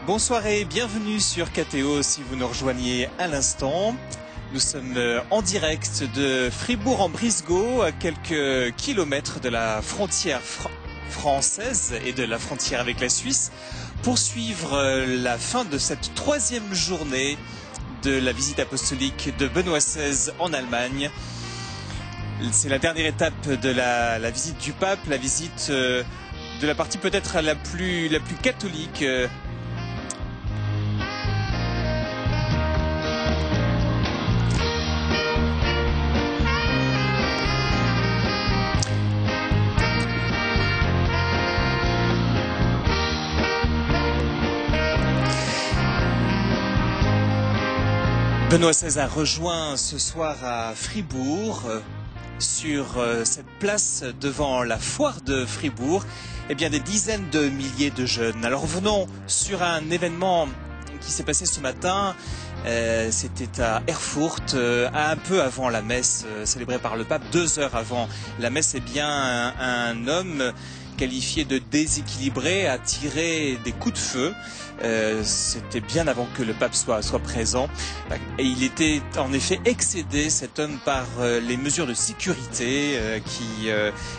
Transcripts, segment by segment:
Bonsoir et bienvenue sur KTO si vous nous rejoignez à l'instant. Nous sommes en direct de Fribourg-en-Brisgau, à quelques kilomètres de la frontière française et de la frontière avec la Suisse, pour suivre la fin de cette troisième journée de la visite apostolique de Benoît XVI en Allemagne. C'est la dernière étape de la visite du pape, la visite de la partie peut-être la plus catholique Benoît XVI a rejoint ce soir à Fribourg, sur cette place devant la foire de Fribourg, eh bien des dizaines de milliers de jeunes. Alors revenons sur un événement qui s'est passé ce matin, c'était à Erfurt, un peu avant la messe célébrée par le pape, 2 heures avant la messe. Eh bien un homme qualifié de déséquilibré a tiré des coups de feu. C'était bien avant que le pape soit présent. Et il était en effet excédé, cet homme, par les mesures de sécurité qui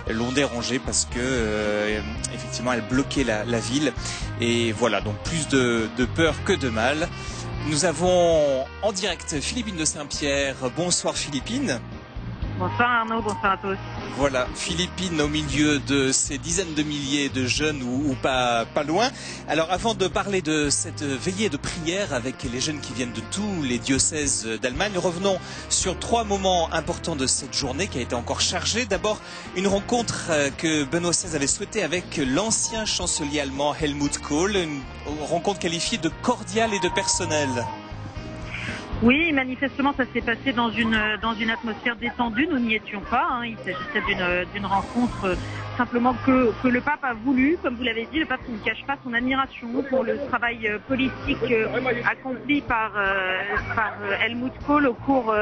l'ont dérangé parce que effectivement elle bloquait la ville. Et voilà, donc plus de peur que de mal. Nous avons en direct Philippine de Saint-Pierre. Bonsoir Philippine. Bonsoir Arnaud, bonsoir à tous. Voilà, Philippine au milieu de ces dizaines de milliers de jeunes ou pas loin. Alors avant de parler de cette veillée de prière avec les jeunes qui viennent de tous les diocèses d'Allemagne, revenons sur 3 moments importants de cette journée qui a été encore chargée. D'abord, une rencontre que Benoît XVI avait souhaitée avec l'ancien chancelier allemand Helmut Kohl, une rencontre qualifiée de cordiale et de personnelle. Oui, manifestement, ça s'est passé dans une atmosphère détendue. Nous n'y étions pas. Il s'agissait d'une rencontre simplement que le pape a voulu. Comme vous l'avez dit, le pape ne cache pas son admiration pour le travail politique accompli par Helmut Kohl au cours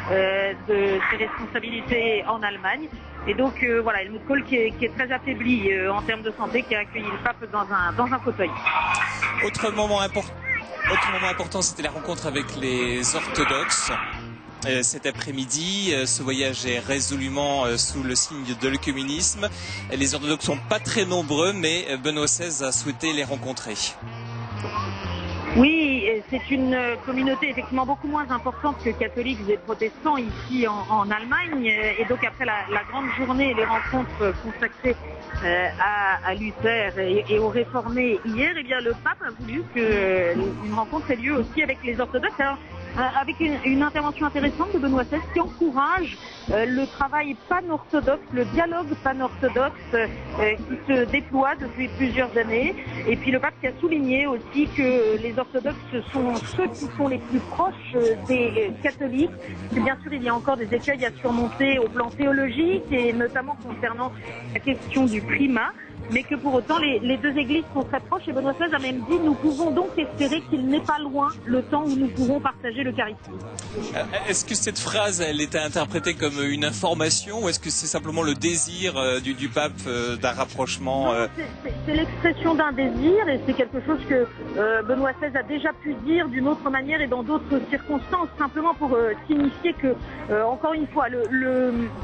de ses responsabilités en Allemagne. Et donc voilà, Helmut Kohl qui est très affaibli en termes de santé, qui a accueilli le pape dans un fauteuil. Autre moment important, c'était la rencontre avec les orthodoxes. Cet après-midi, ce voyage est résolument sous le signe de l'œcuménisme. Les orthodoxes sont pas très nombreux, mais Benoît XVI a souhaité les rencontrer. Oui, c'est une communauté effectivement beaucoup moins importante que catholiques et protestants ici en Allemagne. Et donc après la grande journée, les rencontres consacrées à Luther et aux réformés hier, eh bien le pape a voulu qu'une rencontre ait lieu aussi avec les orthodoxes. Alors, avec une intervention intéressante de Benoît XVI qui encourage le travail pan-orthodoxe, le dialogue pan-orthodoxe qui se déploie depuis plusieurs années. Et puis le pape qui a souligné aussi que les orthodoxes sont ceux qui sont les plus proches des catholiques. Et bien sûr, il y a encore des écueils à surmonter au plan théologique et notamment concernant la question du primat. Mais que pour autant, les deux églises sont très proches. Et Benoît XVI a même dit, nous pouvons donc espérer qu'il n'est pas loin le temps où nous pourrons partager l'Eucharistie. Est-ce que cette phrase, elle était interprétée comme une information ou est-ce que c'est simplement le désir du pape d'un rapprochement C'est l'expression d'un désir et c'est quelque chose que Benoît XVI a déjà pu dire d'une autre manière et dans d'autres circonstances, simplement pour signifier que, encore une fois,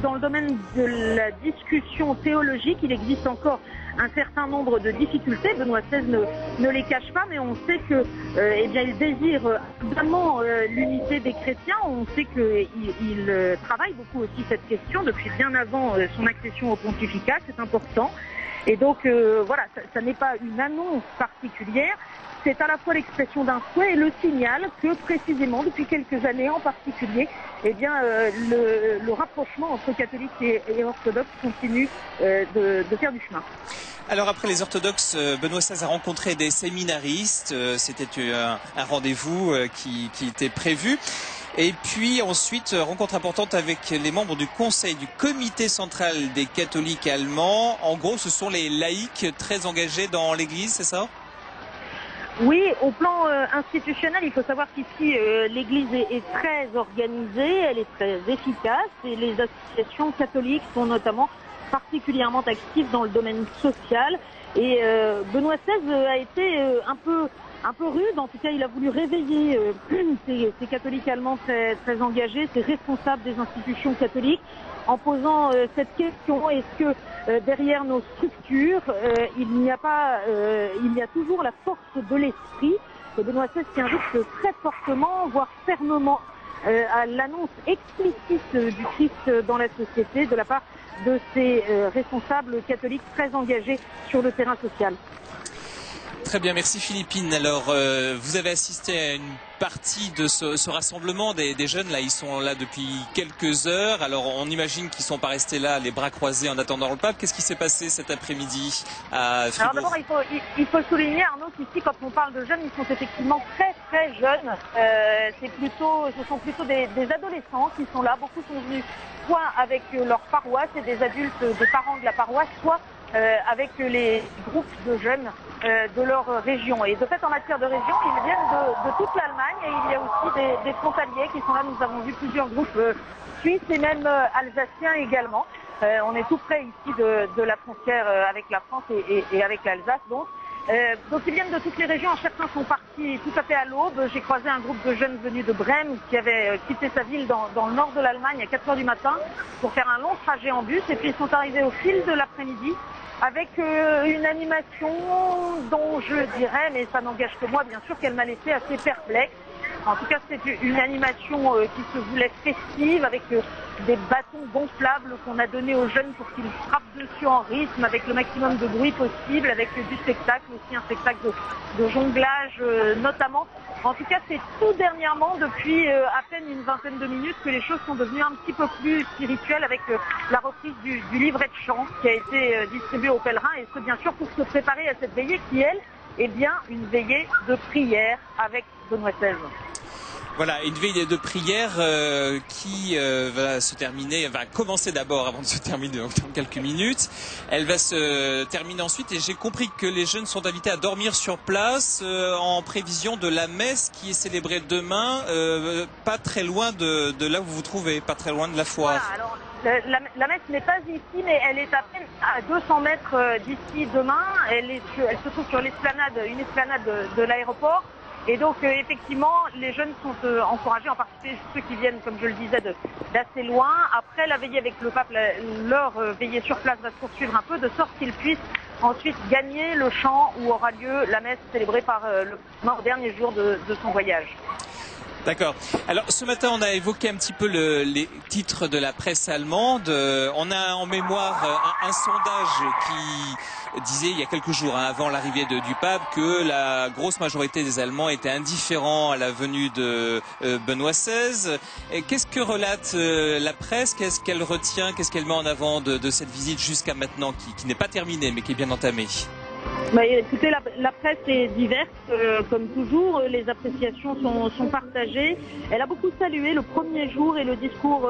dans le domaine de la discussion théologique, il existe encore un certain nombre de difficultés. Benoît XVI ne les cache pas, mais on sait que, il désire vraiment l'unité des chrétiens. On sait qu'il travaille beaucoup aussi cette question depuis bien avant son accession au pontificat. C'est important. Et donc, voilà, ça n'est pas une annonce particulière. C'est à la fois l'expression d'un souhait et le signal que précisément depuis quelques années en particulier, eh bien le rapprochement entre catholiques et orthodoxes continue de faire du chemin. Alors après les orthodoxes, Benoît XVI a rencontré des séminaristes, c'était un rendez-vous qui était prévu. Et puis ensuite, rencontre importante avec les membres du conseil du comité central des catholiques allemands. En gros, ce sont les laïcs très engagés dans l'église, c'est ça ? Oui, au plan institutionnel, il faut savoir qu'ici, l'Église est très organisée, elle est très efficace et les associations catholiques sont notamment particulièrement actives dans le domaine social. Et Benoît XVI a été un peu un peu rude. En tout cas, il a voulu réveiller ces catholiques allemands très engagés, ces responsables des institutions catholiques, en posant cette question: est-ce que derrière nos structures, il y a toujours la force de l'esprit? Et Benoît XVI qui invite très fortement, voire fermement, à l'annonce explicite du Christ dans la société de la part de ces responsables catholiques très engagés sur le terrain social. Très bien, merci Philippine. Alors, vous avez assisté à une partie de ce rassemblement des jeunes. Là, ils sont là depuis quelques heures. Alors, on imagine qu'ils ne sont pas restés là, les bras croisés, en attendant le pape. Qu'est-ce qui s'est passé cet après-midi à Fribourg? Alors d'abord, il faut souligner, Arnaud, qu'ici, quand on parle de jeunes, ils sont effectivement très jeunes. Ce sont plutôt des adolescents qui sont là. Beaucoup sont venus soit avec leur paroisse et des adultes, des parents de la paroisse, soit avec les groupes de jeunes de leur région. Et de fait, en matière de région, ils viennent de toute l'Allemagne, et il y a aussi des frontaliers qui sont là. Nous avons vu plusieurs groupes suisses et même alsaciens également. On est tout près ici de la frontière avec la France et avec l'Alsace. Donc ils viennent de toutes les régions. Certains sont partis tout à fait à l'aube. J'ai croisé un groupe de jeunes venus de Brême qui avait quitté sa ville dans le nord de l'Allemagne à 4 heures du matin pour faire un long trajet en bus. Et puis ils sont arrivés au fil de l'après-midi avec une animation dont je dirais, mais ça n'engage que moi bien sûr, qu'elle m'a laissé assez perplexe. En tout cas, c'est une animation qui se voulait festive, avec des bâtons gonflables qu'on a donnés aux jeunes pour qu'ils frappent dessus en rythme, avec le maximum de bruit possible, avec du spectacle, aussi un spectacle de jonglage notamment. En tout cas, c'est tout dernièrement, depuis à peine une vingtaine de minutes, que les choses sont devenues un petit peu plus spirituelles, avec la reprise du livret de chant qui a été distribué aux pèlerins, et ce bien sûr pour se préparer à cette veillée qui, elle, est bien une veillée de prière avec Benoît XVI. Voilà, une veille de prière qui va commencer d'abord avant de se terminer dans quelques minutes. Elle va se terminer ensuite, et j'ai compris que les jeunes sont invités à dormir sur place en prévision de la messe qui est célébrée demain, pas très loin de là où vous vous trouvez, pas très loin de la foire. Voilà, alors la messe n'est pas ici, mais elle est à peine à 200 mètres d'ici demain. Elle se trouve sur une esplanade de l'aéroport. Et donc, effectivement, les jeunes sont encouragés, en particulier ceux qui viennent, comme je le disais, d'assez loin. Après la veillée avec le pape, leur veillée sur place va se poursuivre un peu, de sorte qu'ils puissent ensuite gagner le champ où aura lieu la messe célébrée par le dernier jour de son voyage. D'accord. Alors ce matin, on a évoqué un petit peu les titres de la presse allemande. On a en mémoire un sondage qui disait il y a quelques jours, avant l'arrivée du pape, que la grosse majorité des Allemands étaient indifférents à la venue de Benoît XVI. Qu'est-ce que relate la presse? Qu'est-ce qu'elle retient? Qu'est-ce qu'elle met en avant de cette visite jusqu'à maintenant, qui n'est pas terminée mais qui est bien entamée? Écoutez, la presse est diverse, comme toujours. Les appréciations sont partagées. Elle a beaucoup salué le premier jour et le discours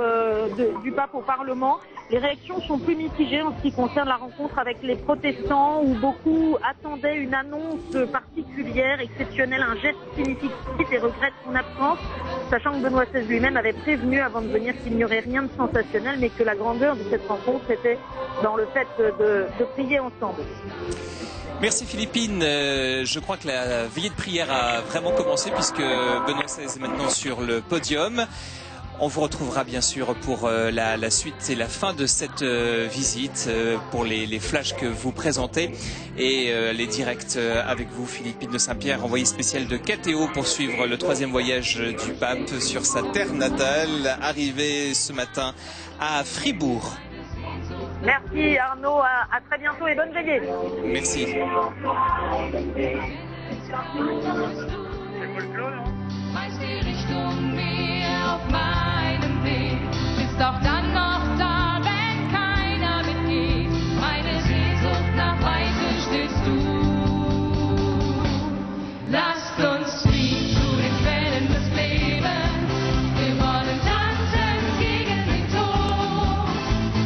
du pape au Parlement. Les réactions sont plus mitigées en ce qui concerne la rencontre avec les protestants, où beaucoup attendaient une annonce particulière, exceptionnelle, un geste significatif, et regrettent son absence, sachant que Benoît XVI lui-même avait prévenu avant de venir qu'il n'y aurait rien de sensationnel, mais que la grandeur de cette rencontre était dans le fait de prier ensemble. Merci Philippine. Je crois que la veillée de prière a vraiment commencé, puisque Benoît XVI est maintenant sur le podium. On vous retrouvera bien sûr pour la suite et la fin de cette visite, pour les flashs que vous présentez et les directs avec vous, Philippine de Saint-Pierre, envoyée spéciale de KTO pour suivre le 3e voyage du pape sur sa terre natale, arrivé ce matin à Fribourg. Merci Arnaud, à très bientôt et bonne veillée. Merci. Doch dann noch da, wenn keiner mitgeht. Meine Sehnsucht nach Weite stillst du. Lasst uns fliehen zu den Quellen des Lebens. Wir wollen tanzen gegen den Tod.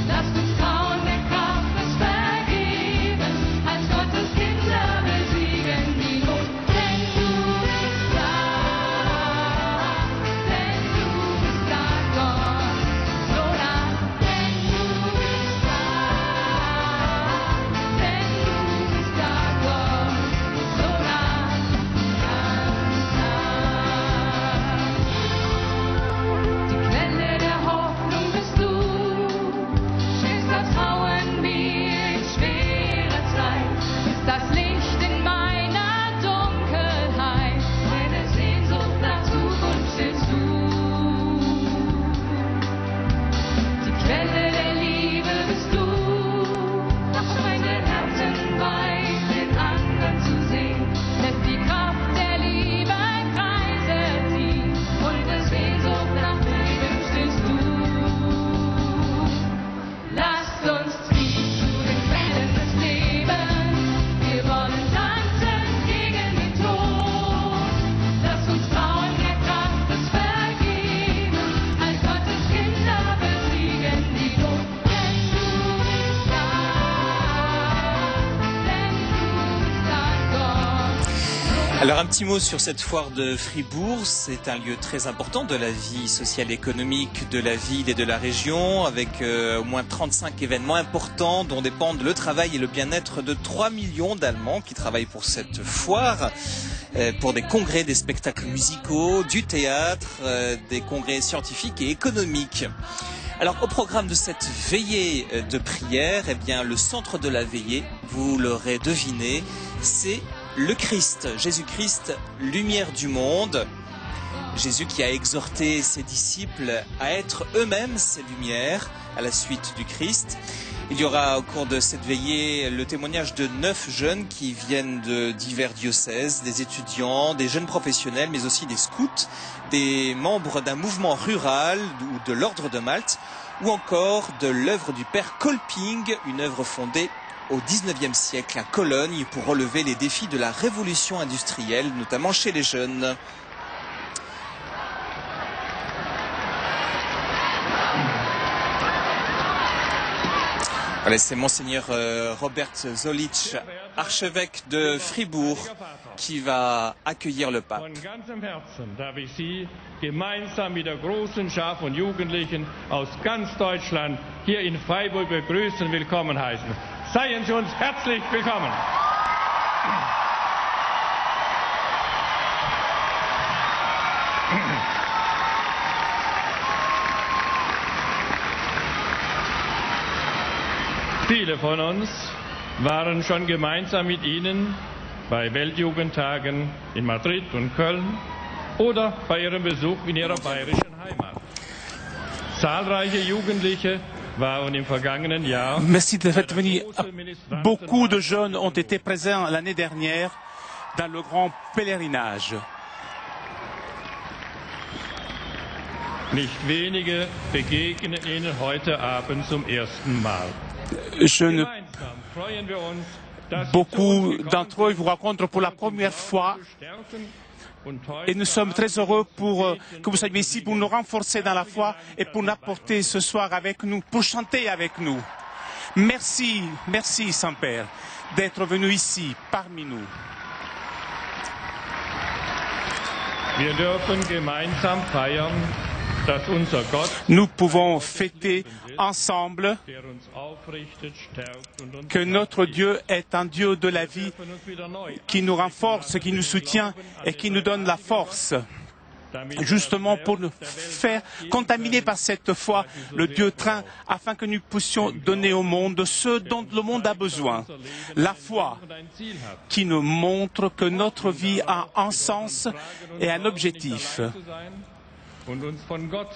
Lasst uns trauen, der Kraft ist vergeben. Als Gottes Kinder besiegen die Not. Denn du bist da, Gott. So Alors un petit mot sur cette foire de Fribourg. C'est un lieu très important de la vie sociale et économique de la ville et de la région, avec au moins 35 événements importants dont dépendent le travail et le bien-être de 3 millions d'Allemands qui travaillent pour cette foire, pour des congrès, des spectacles musicaux, du théâtre, des congrès scientifiques et économiques. Alors au programme de cette veillée de prière, eh bien le centre de la veillée, vous l'aurez deviné, c'est le Christ, Jésus-Christ, lumière du monde. Jésus qui a exhorté ses disciples à être eux-mêmes ces lumières à la suite du Christ. Il y aura au cours de cette veillée le témoignage de 9 jeunes qui viennent de divers diocèses, des étudiants, des jeunes professionnels, mais aussi des scouts, des membres d'un mouvement rural ou de l'Ordre de Malte, ou encore de l'œuvre du père Kolping, une œuvre fondée au XIXe siècle à Cologne pour relever les défis de la révolution industrielle, notamment chez les jeunes. Voilà, c'est Monseigneur Robert Zollitsch, archevêque de Fribourg, qui va accueillir le pape. Von ganzem Herzen darf ich Sie gemeinsam mit der großen Schar von Jugendlichen aus ganz Deutschland hier in Freiburg begrüßen, willkommen heißen. Seien Sie uns herzlich willkommen. Viele von uns waren schon gemeinsam mit Ihnen bei Weltjugendtagen in Madrid und Köln oder bei Ihrem Besuch in Ihrer bayerischen Heimat. Zahlreiche Jugendliche waren im vergangenen Jahr. Merci d'être venu. Beaucoup de jeunes ont été présents l'année dernière dans le grand pèlerinage. Nicht wenige begegnen Ihnen heute Abend zum ersten Mal. Gemeinsam freuen wir uns, dass Sie zu uns Beaucoup gekommen d'entre eux sind, vous rencontrent pour la première fois zu stärken und et nous sommes heute très heureux que vous soyez ici pour nous renforcer dans la foi et pour nous apporter ce soir avec nous, pour chanter avec nous. Merci, merci Saint-Père d'être venu ici parmi nous. Wir dürfen gemeinsam feiern, dass unser Gott, Nous pouvons fêter ensemble der uns aufrichtet, stärkt und uns que notre Dieu est un Dieu de la vie dürfen uns wieder neu qui nous renforce, qui nous soutient et qui nous donne la force, justement pour nous faire contaminer par cette foi le Dieu train, afin que nous puissions donner au monde ce dont le monde a besoin. La foi qui nous montre que notre vie a un sens et un objectif,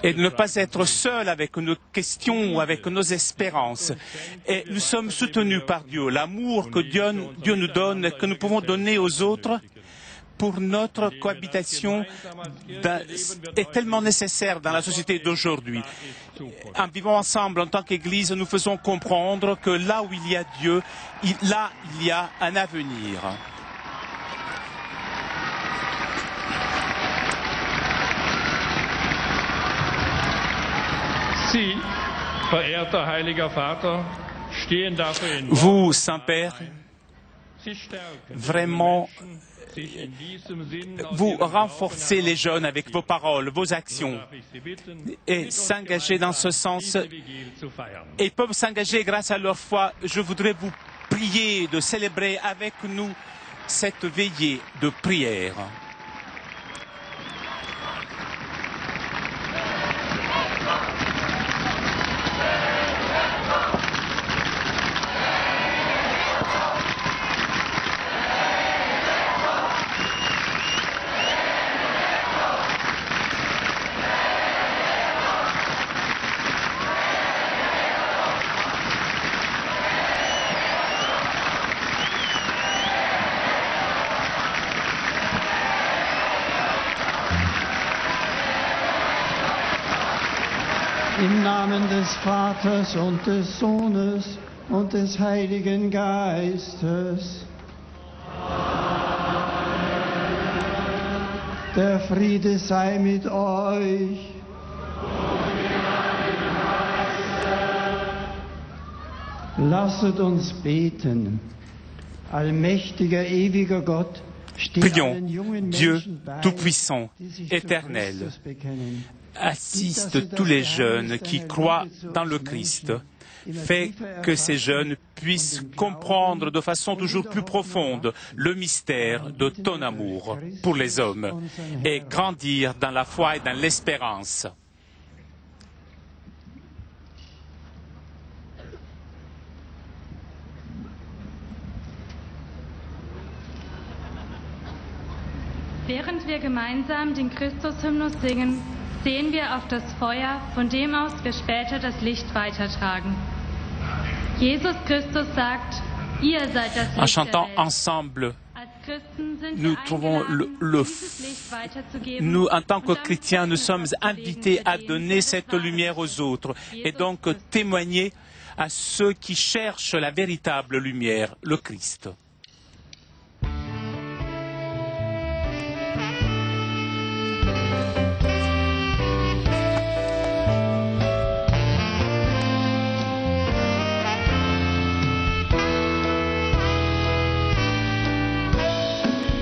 et de ne pas être seul avec nos questions ou avec nos espérances. Et nous sommes soutenus par Dieu. L'amour que Dieu nous donne et que nous pouvons donner aux autres pour notre cohabitation est tellement nécessaire dans la société d'aujourd'hui. En vivant ensemble en tant qu'Église, nous faisons comprendre que là où il y a Dieu, là il y a un avenir. Sie, verehrter Heiliger Vater, stehen dafür in Vous, Saint-Père, Sie stärken vraiment, sich in diesem Sinn aus vous Ihrem renforcez les jeunes avec vos paroles, vos actions, darf ich Sie bitten, et s'engager dans ce sens. diese Vigil zu feiern. Et ils peuvent s'engager grâce à leur foi. Je voudrais vous prier de célébrer avec nous cette veillée de prière. Im Namen des Vaters und des Sohnes und des Heiligen Geistes. Der Friede sei mit euch. Lasset uns beten. Allmächtiger, ewiger Gott, Prions, Dieu Tout-Puissant, Éternel, assiste tous les jeunes qui croient dans le Christ. Fais que ces jeunes puissent comprendre de façon toujours plus profonde le mystère de ton amour pour les hommes et grandir dans la foi et dans l'espérance. Während wir gemeinsam den Christus-Hymnus singen, sehen wir auf das Feuer, von dem aus wir später das Licht weitertragen. Jesus Christus sagt, ihr seid das En Licht der chantant Welt. ensemble, Als Christen sind nous wir trouvons eingeladen, dieses Licht weiterzugeben. nous, en tant que Und dann chrétiens, nous Zeugen sommes abzulegen invités für à den, donner der cette Vater lumière aux ist. autres et Jesus donc Christus. témoigner à ceux qui cherchent la véritable lumière, le Christ.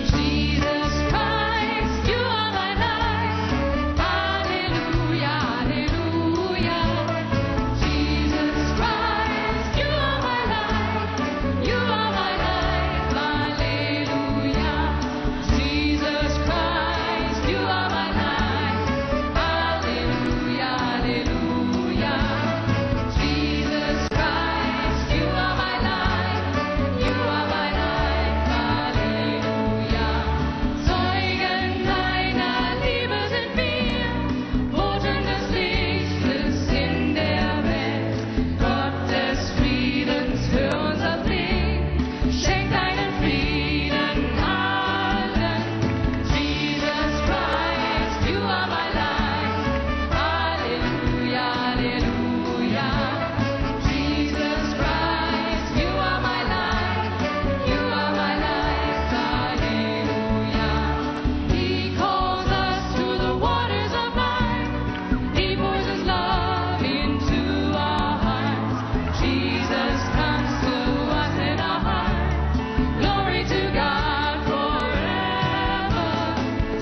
Jesus Christ, you are my life. Hallelujah, hallelujah. Jesus Christ, you are my life. You are my life. Hallelujah. Jesus Christ, you are my life. Hallelujah, hallelujah. Jesus Christ, you are my life. You are my life. Halleluja. Zeugen deiner Liebe sind wir, Boten des Lichtes in der Welt. Gott des Friedens, hör unser Flehen, schenk deinen Frieden allen. Jesus Christ, you are my life. Halleluja, halleluja. Jesus Christ, you are my life. You are my life. Halleluja. He calls us to the waters of life. He pours His love into our hearts. Jesus comes to us in our hearts. Glory to God forever.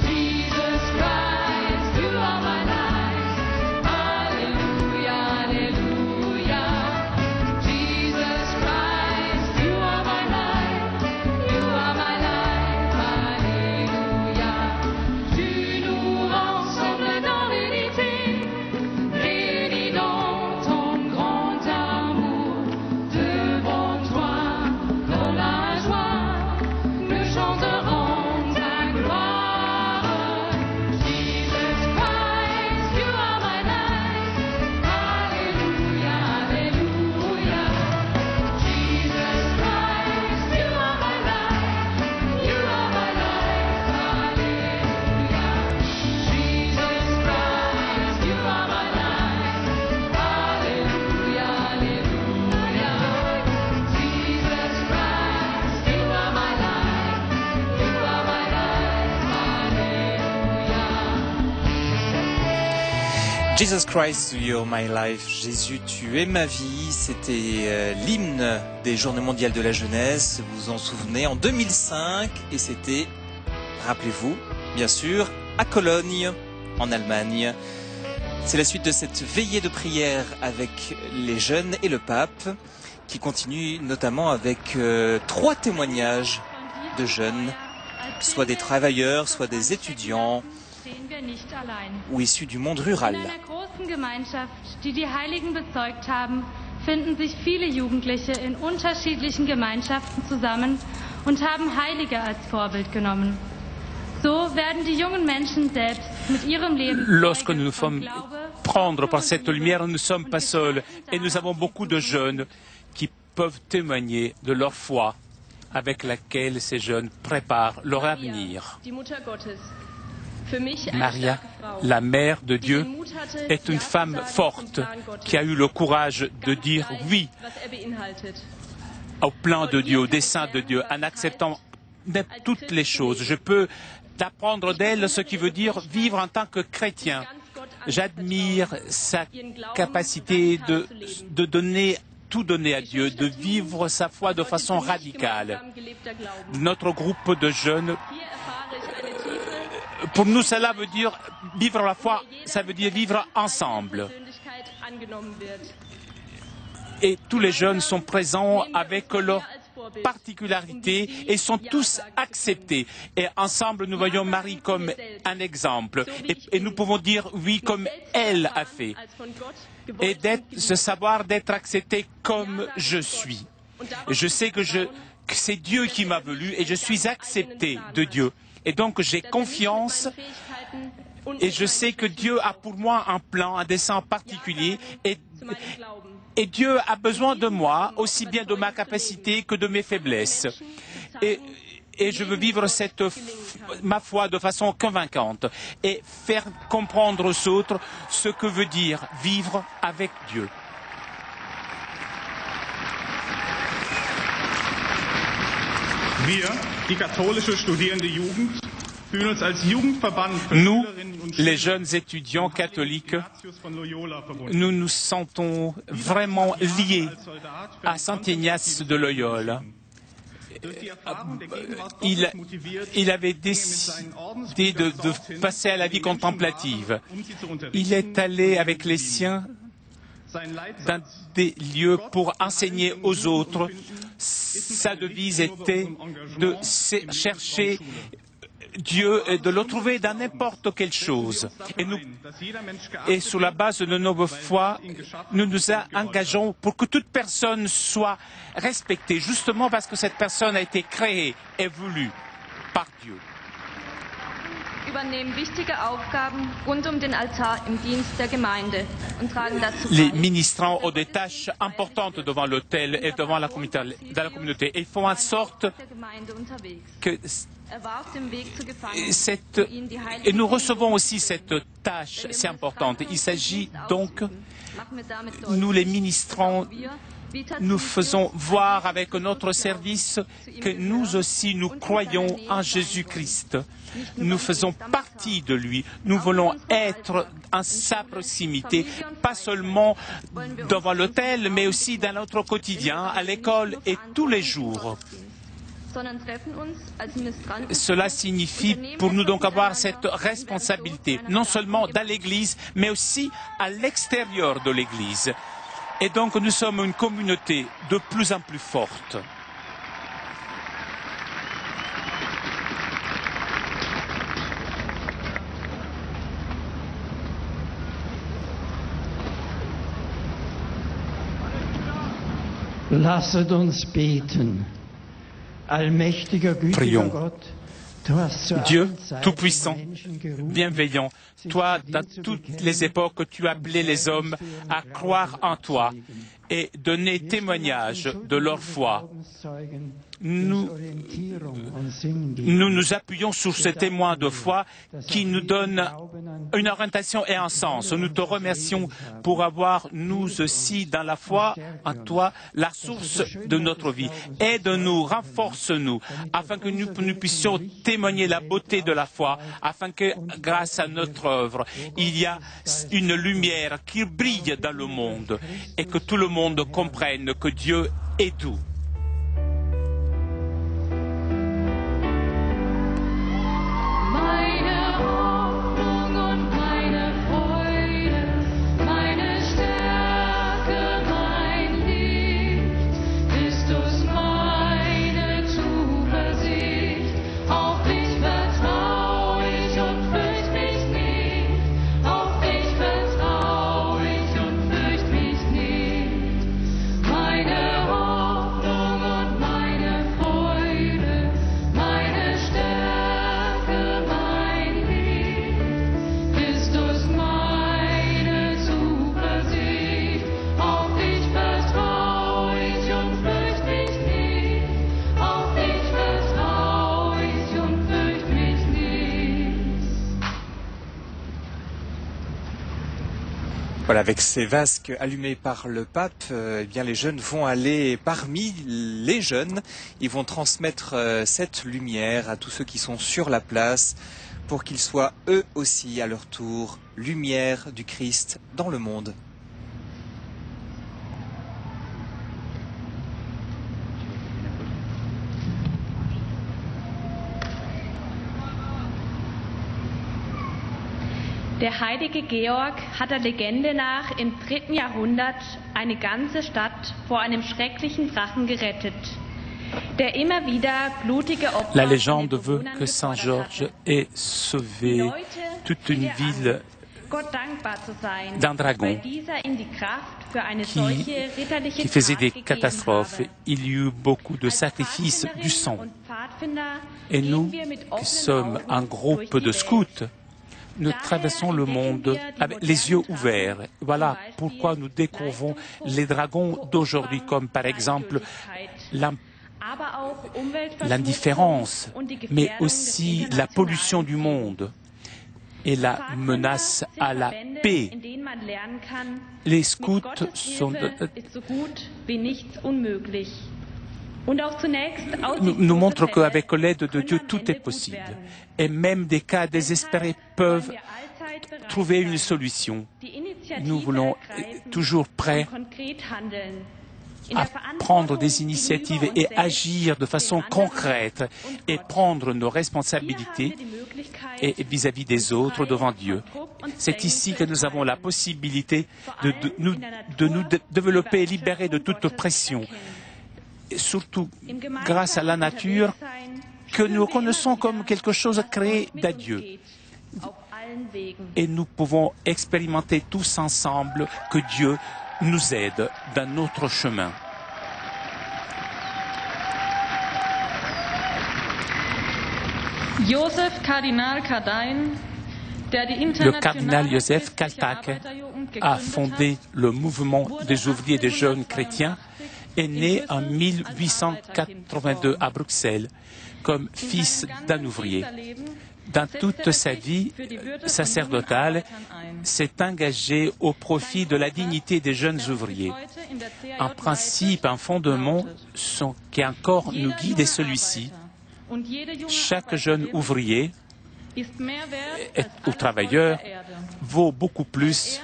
Jesus Christ, you are my life. Hallelujah, hallelujah. Jesus Christ, you are my life. You are my life. Hallelujah. Tu nous rassembles dans l'unité, réunis dans ton grand amour. Devant toi, dans la joie, nous chanterons ta gloire. Jesus Christ, you are my life. Hallelujah, hallelujah. Jesus Christ, you are my life. You are my life. Hallelujah. Jesus Christ, you are my life. Hallelujah, hallelujah. Jesus Christ, you are my life. You are my life. Hallelujah. Jesus Christ, You're My Life. Jésus, tu es ma vie. C'était l'hymne des Journées mondiales de la jeunesse. Vous vous en souvenez, en 2005. Et c'était, rappelez-vous, bien sûr, à Cologne, en Allemagne. C'est la suite de cette veillée de prière avec les jeunes et le pape, qui continue notamment avec 3 témoignages de jeunes, soit des travailleurs, soit des étudiants Stehen wir nicht allein. ou issus du monde In rural. einer großen Gemeinschaft, die die Heiligen bezeugt haben, finden sich viele Jugendliche in unterschiedlichen Gemeinschaften zusammen und haben Heilige als Vorbild genommen. So werden die jungen Menschen selbst mit ihrem Leben Lorsque Zeugen nous nous von faisons Glaube, prendre par Hoffnung cette und Liebe lumière, nous ne sommes und pas seuls et nous avons beaucoup de jeunes qui peuvent témoigner de leur foi avec laquelle ces jeunes préparent leur avenir. Die Mutter Gottes. Für mich eine Maria, starke Frau, la mère de die Dieu, den Mut hatte, est une Ja zu femme sagen forte zum Plan Gottes. qui a eu le courage de Ganz dire gleich, oui was beinhaltet. au plan de Dieu, au dessein de Dieu, en acceptant toutes les choses. Je peux apprendre d'elle ce qui veut dire vivre en tant que chrétien. J'admire sa capacité de donner tout donner à Dieu, de vivre sa foi de façon radicale. Notre groupe de jeunes, pour nous, cela veut dire vivre la foi, ça veut dire vivre ensemble. Et tous les jeunes sont présents avec leur particularités et sont tous acceptés. Et ensemble, nous voyons Marie comme un exemple. Et nous pouvons dire oui comme elle a fait. Et ce savoir d'être accepté comme je suis. Je sais que c'est Dieu qui m'a voulu et je suis accepté de Dieu. Et donc j'ai confiance et je sais que Dieu a pour moi un plan, un dessein particulier et Dieu a besoin de moi, aussi bien de ma capacité que de mes faiblesses. Et je veux vivre ma foi de façon convaincante et faire comprendre aux autres ce que veut dire vivre avec Dieu. Wir, die katholische studierende Jugend, fühlen uns als Jugendverband für Nous, Schülerinnen und les Schüler jeunes étudiants catholiques, Ignatius von Loyola verbunden. nous nous sentons vraiment liés à Saint Ignace de Loyola. Durch die Erfahrung der Gegenwart Il Gottes motiviert, avait ging er mit seinen décidé de Ordensbrüdern dorthin, passer à la vie wo die Menschen contemplative. waren, um sie zu unterrichten Il est allé avec les siens Sein dans Leitsatz, des lieux pour enseigner aux autres. Sa devise était de chercher Dieu et de le trouver dans n'importe quelle chose. Et sur la base de notre foi, nous nous engageons pour que toute personne soit respectée, justement parce que cette personne a été créée et voulue par Dieu. Übernehmen wichtige Aufgaben rund den Altar im Dienst der Gemeinde und tragen dazu Les bei, ministrants ont des tâches importantes devant l'autel et devant la communauté. Ils font en sorte der Gemeinde unterwegs. que War auf dem Weg zur Gefangenen, cette, ihnen die et nous recevons aussi cette tâche si importante. Il s'agit donc, nous les ministrants, nous faisons voir avec notre service que nous aussi nous croyons en Jésus-Christ. Nous faisons partie de lui. Nous voulons être en sa proximité, pas seulement devant l'autel, mais aussi dans notre quotidien, à l'école et tous les jours. Cela signifie pour nous donc avoir cette responsabilité, non seulement dans l'Église, mais aussi à l'extérieur de l'Église. Et donc nous sommes une communauté de plus en plus forte. Lasset uns beten. Allmächtiger, gütiger Prions. Gott, du hast zu Dieu allen Zeiten Tout-Puissant, Menschen gerufen, bienveillant, toi, dans toutes les époques, tu as appelé les hommes à croire en toi et donner témoignage de leur foi. Nous nous appuyons sur ces témoins de foi qui nous donnent une orientation et un sens. Nous te remercions pour avoir, nous aussi, dans la foi en toi, la source de notre vie. Aide-nous, renforce-nous, afin que nous puissions témoigner la beauté de la foi, afin que, grâce à notre œuvre, il y a une lumière qui brille dans le monde et que tout le monde comprenne que Dieu est tout. Meine Hoffnung und meine Freude, meine Stärke, mein Licht, Christus meine Zuversicht, auf dich vertrau ich und fürcht mich nicht, auf dich vertrau ich und fürcht mich nicht. Meine Hoffnung und meine Freude, meine Stärke, mein Licht, Christus meine Zuversicht, auf dich vertrau ich und fürcht mich nicht, auf dich vertrau ich und fürcht mich nicht. Voilà, avec ces vasques allumés par le pape, eh bien les jeunes vont aller parmi les jeunes. Ils vont transmettre cette lumière à tous ceux qui sont sur la place pour qu'ils soient eux aussi à leur tour lumière du Christ dans le monde. Der heilige Georg hat der Legende nach im 3. Jahrhundert eine ganze Stadt vor einem schrecklichen Drachen gerettet, der immer wieder blutige Opfer La légende veut que Saint Georges ait sauvé toute une ville d'un dragon qui faisait des catastrophes. Il y eut beaucoup de sacrifices du sang. Et nous, qui sommes un groupe de scouts, nous traversons le monde avec les yeux ouverts. Voilà pourquoi nous découvrons les dragons d'aujourd'hui, comme par exemple l'indifférence, mais aussi la pollution du monde et la menace à la paix. Les scouts nous montrent qu'avec l'aide de Dieu, tout est possible. Et même des cas désespérés peuvent trouver une solution. Nous voulons toujours prêts à prendre des initiatives et agir de façon concrète et prendre nos responsabilités et vis-à-vis des autres devant Dieu. C'est ici que nous avons la possibilité de nous développer et libérer de toute pression, surtout grâce à la nature que nous connaissons comme quelque chose créé de Dieu. Et nous pouvons expérimenter tous ensemble que Dieu nous aide dans notre chemin. Le cardinal Joseph Kaltak a fondé le mouvement des ouvriers des jeunes chrétiens, est né en 1882 à Bruxelles comme fils d'un ouvrier. Dans toute sa vie sacerdotale, s'est engagé au profit de la dignité des jeunes ouvriers. Un principe, un fondement qui encore nous guide est celui-ci. Chaque jeune ouvrier ou travailleur vaut beaucoup plus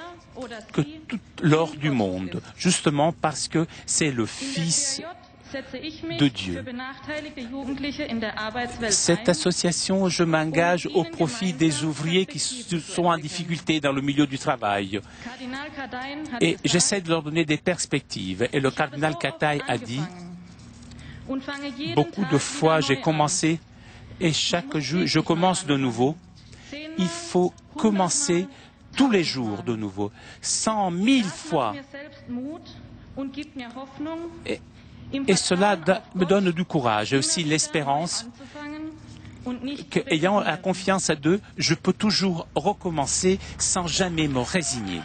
que tout l'or du monde, justement parce que c'est le Fils de Dieu. Cette association, je m'engage au profit des ouvriers qui sont en difficulté dans le milieu du travail. Et j'essaie de leur donner des perspectives. Et le cardinal Kataï a dit, beaucoup de fois j'ai commencé et chaque jour je commence de nouveau. Il faut commencer tous les jours de nouveau, 100 000 fois. Et cela me donne du courage et aussi l'espérance qu'ayant la confiance à Dieu, je peux toujours recommencer sans jamais me résigner.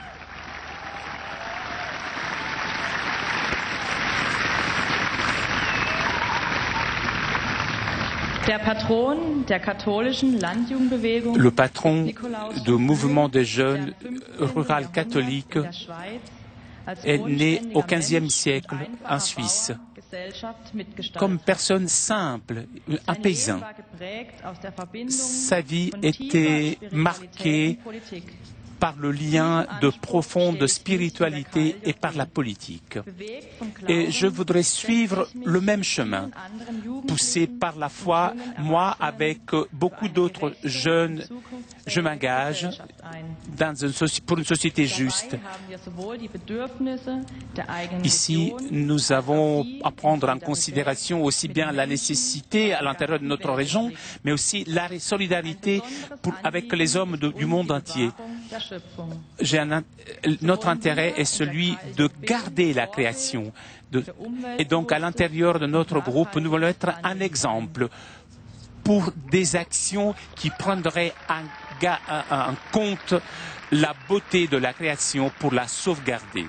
Le patron du mouvement des jeunes rural catholiques est né au XVe siècle en Suisse, comme personne simple, un paysan. Sa vie était marquée par le lien de profonde spiritualité et par la politique. Et je voudrais suivre le même chemin, poussé par la foi. Moi, avec beaucoup d'autres jeunes, je m'engage pour une société juste. Ici, nous avons à prendre en considération aussi bien la nécessité à l'intérieur de notre région, mais aussi la solidarité avec les hommes du monde entier. Notre intérêt est celui de garder la création. Et donc, à l'intérieur de notre groupe, nous voulons être un exemple pour des actions qui prendraient en compte la beauté de la création pour la sauvegarder.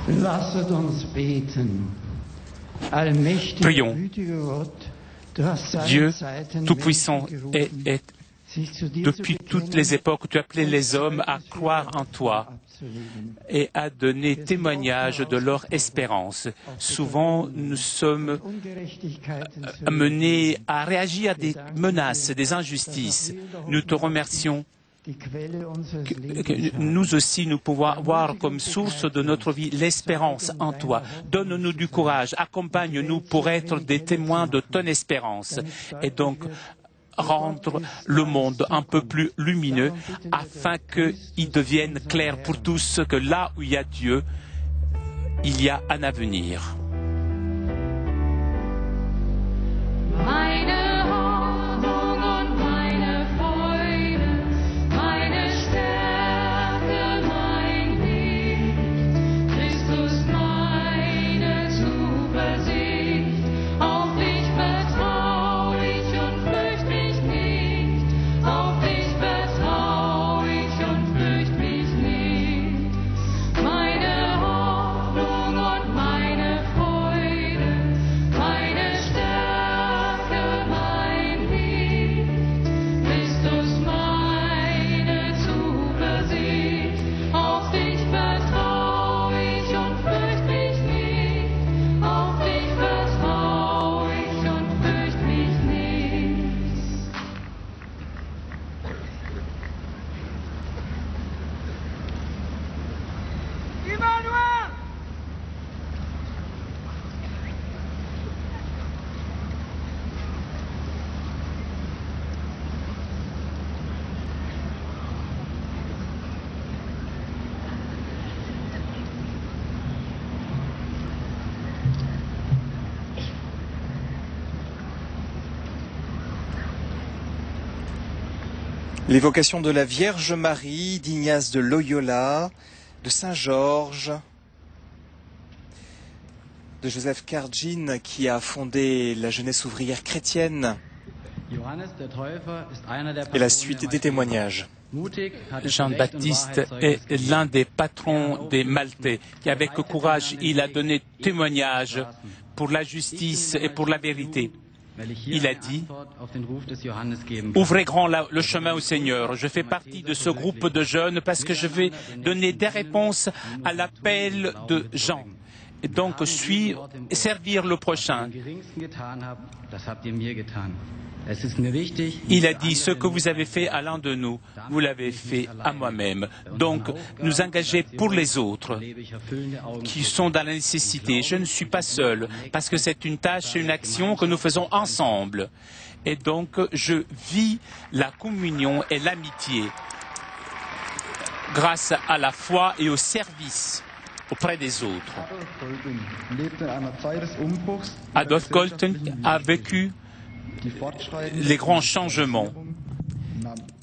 Lasset uns beten. Allmächtiger, Prions. gütiger Gott, du hast seit Dieu Zeiten Tout-Puissant Menschen gerufen, sich zu dir depuis zu toutes les bekennen époques, tu appelais les hommes à und croire en toi abzulegen. et à donner témoignage de leur espérance. Souvent, nous sommes Ungerechtigkeiten zu menés à réagir à des menaces, des injustices. Nous te remercions que nous aussi, nous pouvons avoir comme source de notre vie l'espérance en toi. Donne-nous du courage, accompagne-nous pour être des témoins de ton espérance et donc rendre le monde un peu plus lumineux afin qu'il devienne clair pour tous que là où il y a Dieu, il y a un avenir. L'évocation de la Vierge Marie, d'Ignace de Loyola, de Saint-Georges, de Joseph Karjin qui a fondé la jeunesse ouvrière chrétienne et la suite des témoignages. Jean-Baptiste est l'un des patrons des Maltais qui, avec courage, il a donné témoignage pour la justice et pour la vérité. Il a dit « Ouvrez grand le chemin au Seigneur. Je fais partie de ce groupe de jeunes parce que je vais donner des réponses à l'appel de Jean. Et donc, servir le prochain. » Il a dit, ce que vous avez fait à l'un de nous, vous l'avez fait à moi-même. Donc, nous engager pour les autres qui sont dans la nécessité. Je ne suis pas seul, parce que c'est une tâche et une action que nous faisons ensemble. Et donc, je vis la communion et l'amitié grâce à la foi et au service auprès des autres. Adolf Colton a vécu les grands changements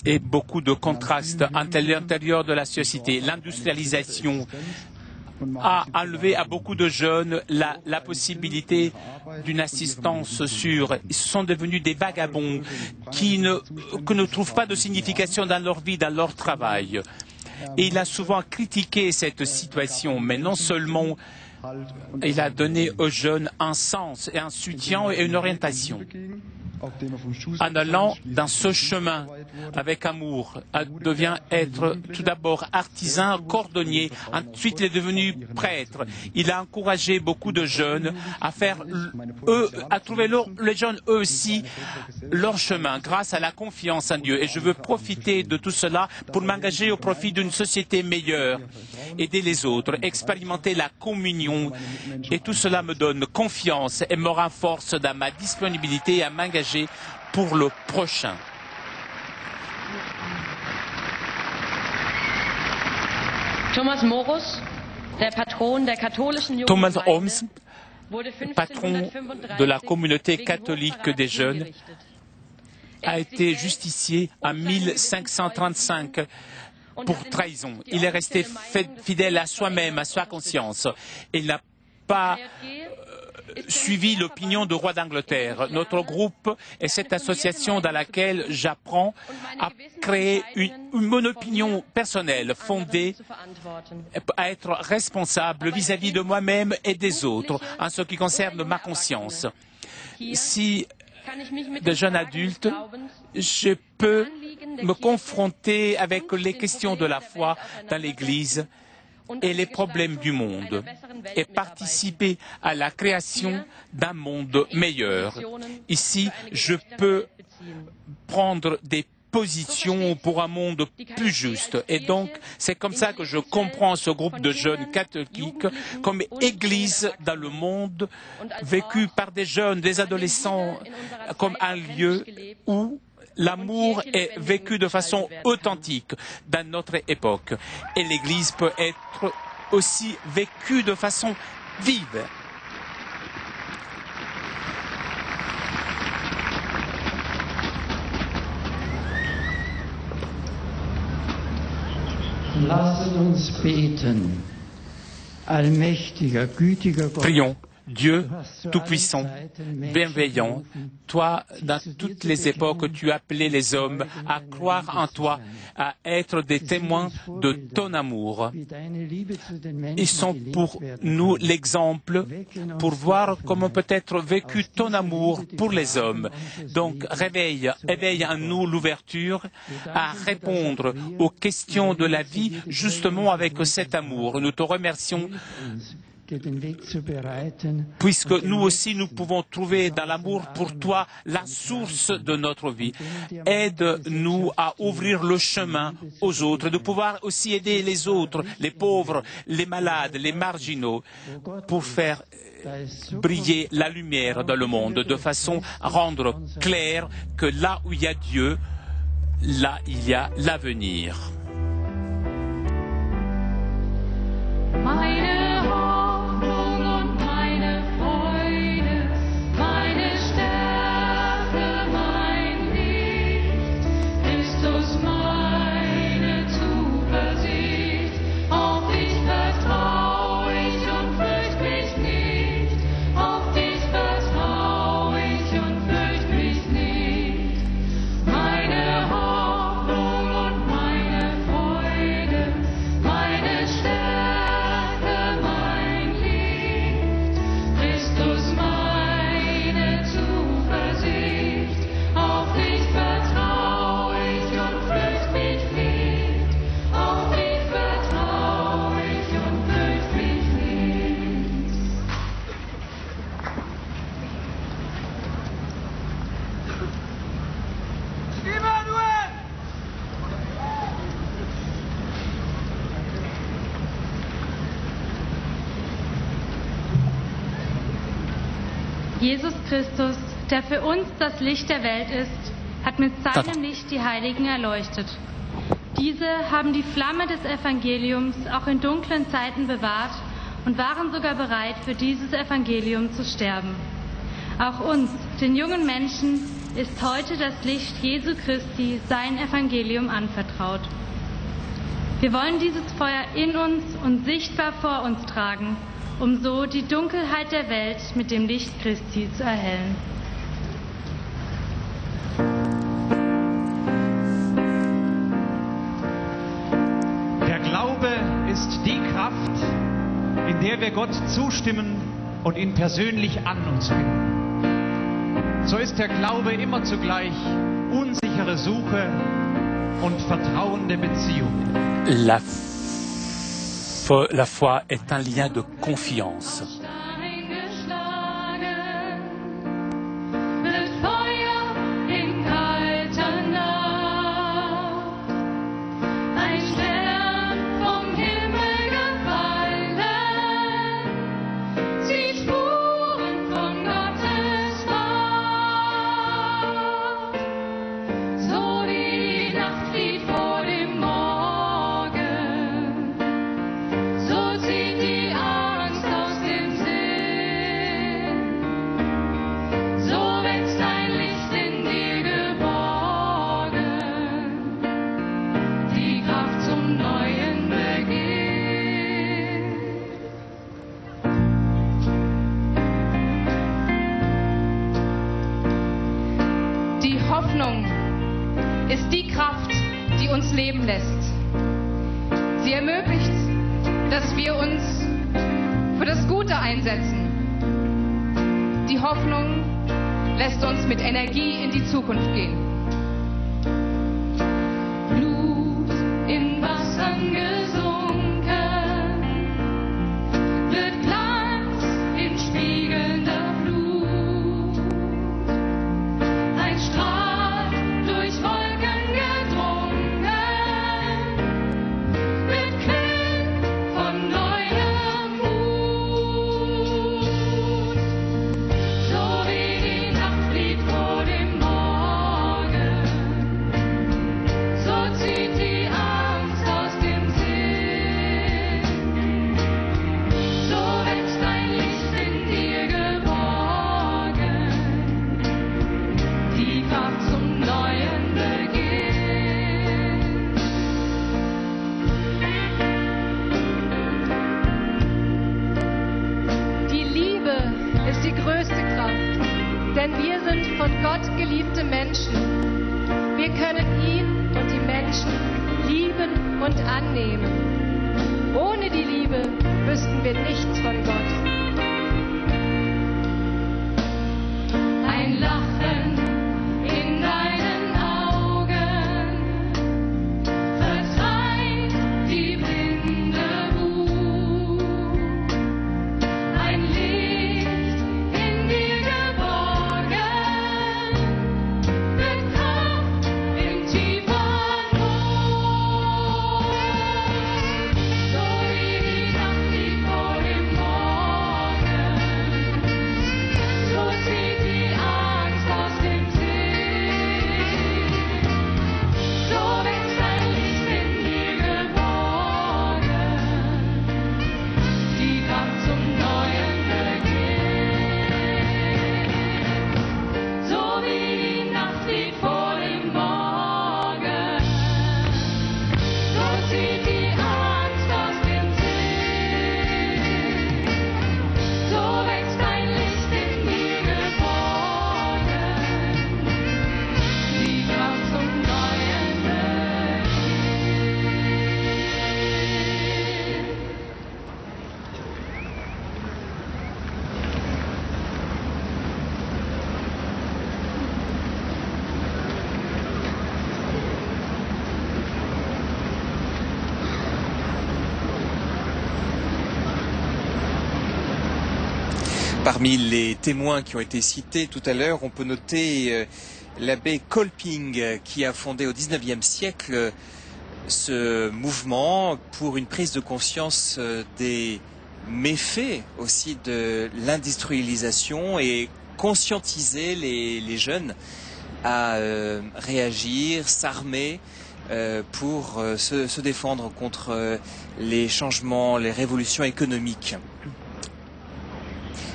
et beaucoup de contrastes à l'intérieur de la société. L'industrialisation a enlevé à beaucoup de jeunes la possibilité d'une assistance sûre. Ils sont devenus des vagabonds qui ne trouvent pas de signification dans leur vie, dans leur travail. Et il a souvent critiqué cette situation, mais non seulement il a donné aux jeunes un sens et un soutien et une orientation. En allant dans ce chemin avec amour, devient être tout d'abord artisan, cordonnier, ensuite il est devenu prêtre. Il a encouragé beaucoup de jeunes à trouver les jeunes eux aussi leur chemin grâce à la confiance en Dieu. Et je veux profiter de tout cela pour m'engager au profit d'une société meilleure, aider les autres, expérimenter la communion. Et tout cela me donne confiance et me renforce dans ma disponibilité à m'engager pour le prochain. Thomas Morus, Thomas Homs, patron de la communauté catholique des jeunes, a été justicié en 1535 pour trahison. Il est resté fidèle à soi-même, à sa conscience. Il n'a pas suivi l'opinion du roi d'Angleterre. Notre groupe et cette association dans laquelle j'apprends à créer une opinion personnelle fondée à être responsable vis-à-vis de moi-même et des autres en ce qui concerne ma conscience. Si de jeunes adultes, je peux me confronter avec les questions de la foi dans l'Église et les problèmes du monde et participer à la création d'un monde meilleur. Ici, je peux prendre des position pour un monde plus juste. Et donc, c'est comme ça que je comprends ce groupe de jeunes catholiques comme église dans le monde, vécu par des jeunes, des adolescents, comme un lieu où l'amour est vécu de façon authentique dans notre époque. Et l'Église peut être aussi vécue de façon vive. Lasset uns beten. Allmächtiger, gütiger Gott. Prions. Dieu Tout-Puissant, bienveillant, toi, dans toutes les époques, tu as appelé les hommes à croire en toi, à être des témoins de ton amour. Ils sont pour nous l'exemple pour voir comment peut être vécu ton amour pour les hommes. Donc, éveille en nous l'ouverture à répondre aux questions de la vie justement avec cet amour. Nous te remercions puisque nous aussi nous pouvons trouver dans l'amour pour toi la source de notre vie. Aide-nous à ouvrir le chemin aux autres, de pouvoir aussi aider les autres, les pauvres, les malades, les marginaux, pour faire briller la lumière dans le monde, de façon à rendre clair que là où il y a Dieu, là il y a l'avenir. Jesus Christus, der für uns das Licht der Welt ist, hat mit seinem Licht die Heiligen erleuchtet. Diese haben die Flamme des Evangeliums auch in dunklen Zeiten bewahrt und waren sogar bereit, für dieses Evangelium zu sterben. Auch uns, den jungen Menschen, ist heute das Licht Jesu Christi, sein Evangelium, anvertraut. Wir wollen dieses Feuer in uns und sichtbar vor uns tragen, um so die Dunkelheit der Welt mit dem Licht Christi zu erhellen. Der Glaube ist die Kraft, in der wir Gott zustimmen und ihn persönlich an uns finden. So ist der Glaube immer zugleich unsichere Suche und vertrauende Beziehung. La foi est un lien de confiance. Hoffnung ist die Kraft, die uns leben lässt. Sie ermöglicht, dass wir uns für das Gute einsetzen. Die Hoffnung lässt uns mit Energie in die Zukunft gehen. Blut in Wassern gesunken, wird Glanz in spiegelnder Flut. Ein Strahl durch Wolken Denn wir sind von Gott geliebte Menschen. Wir können ihn und die Menschen lieben und annehmen. Ohne die Liebe wüssten wir nichts von Gott. Ein Lachen in deinen Augen verzeiht die blinde Wut. Ein Licht in dir geborgen wird Kraft im tiefen Not. So wie die Nacht die vor dem Morgen, so zieht die Angst aus dem Sinn. So wächst ein Licht in dir geborgen, die Kraft zum neuen Beginn. So wie die Nacht die vor dem Morgen, so zieht die Angst aus dem Sinn. So wächst ein Licht in dir geborgen, die Kraft zum neuen Beginn. Parmi les témoins qui ont été cités tout à l'heure, on peut noter l'abbé Kolping qui a fondé au XIXe siècle ce mouvement pour une prise de conscience des méfaits aussi de l'industrialisation et conscientiser les jeunes à réagir, s'armer pour se défendre contre les changements, les révolutions économiques.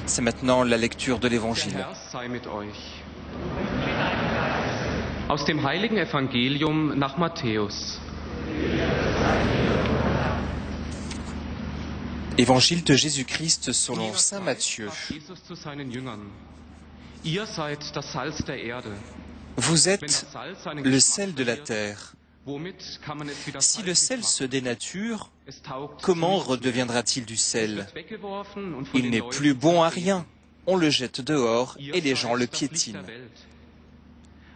C'est maintenant la lecture de l'Évangile. Der Herr sei mit euch. Aus dem heiligen Evangelium nach Matthäus. Évangile de Jésus-Christ selon saint Matthieu. Jesus zu seinen Jüngern. Ihr seid das Salz der Erde. Vous êtes le sel de la terre. Womit kann man es wieder Si le sel se salzig dénature, machen? Es taugt comment zu nichts mehr. redeviendra-t-il du Es sel? wird weggeworfen und von Il den n'est Leuten plus bon à zertreten. rien. On le jette dehors Ihr et les gens seid le das Licht piétinent. der Welt.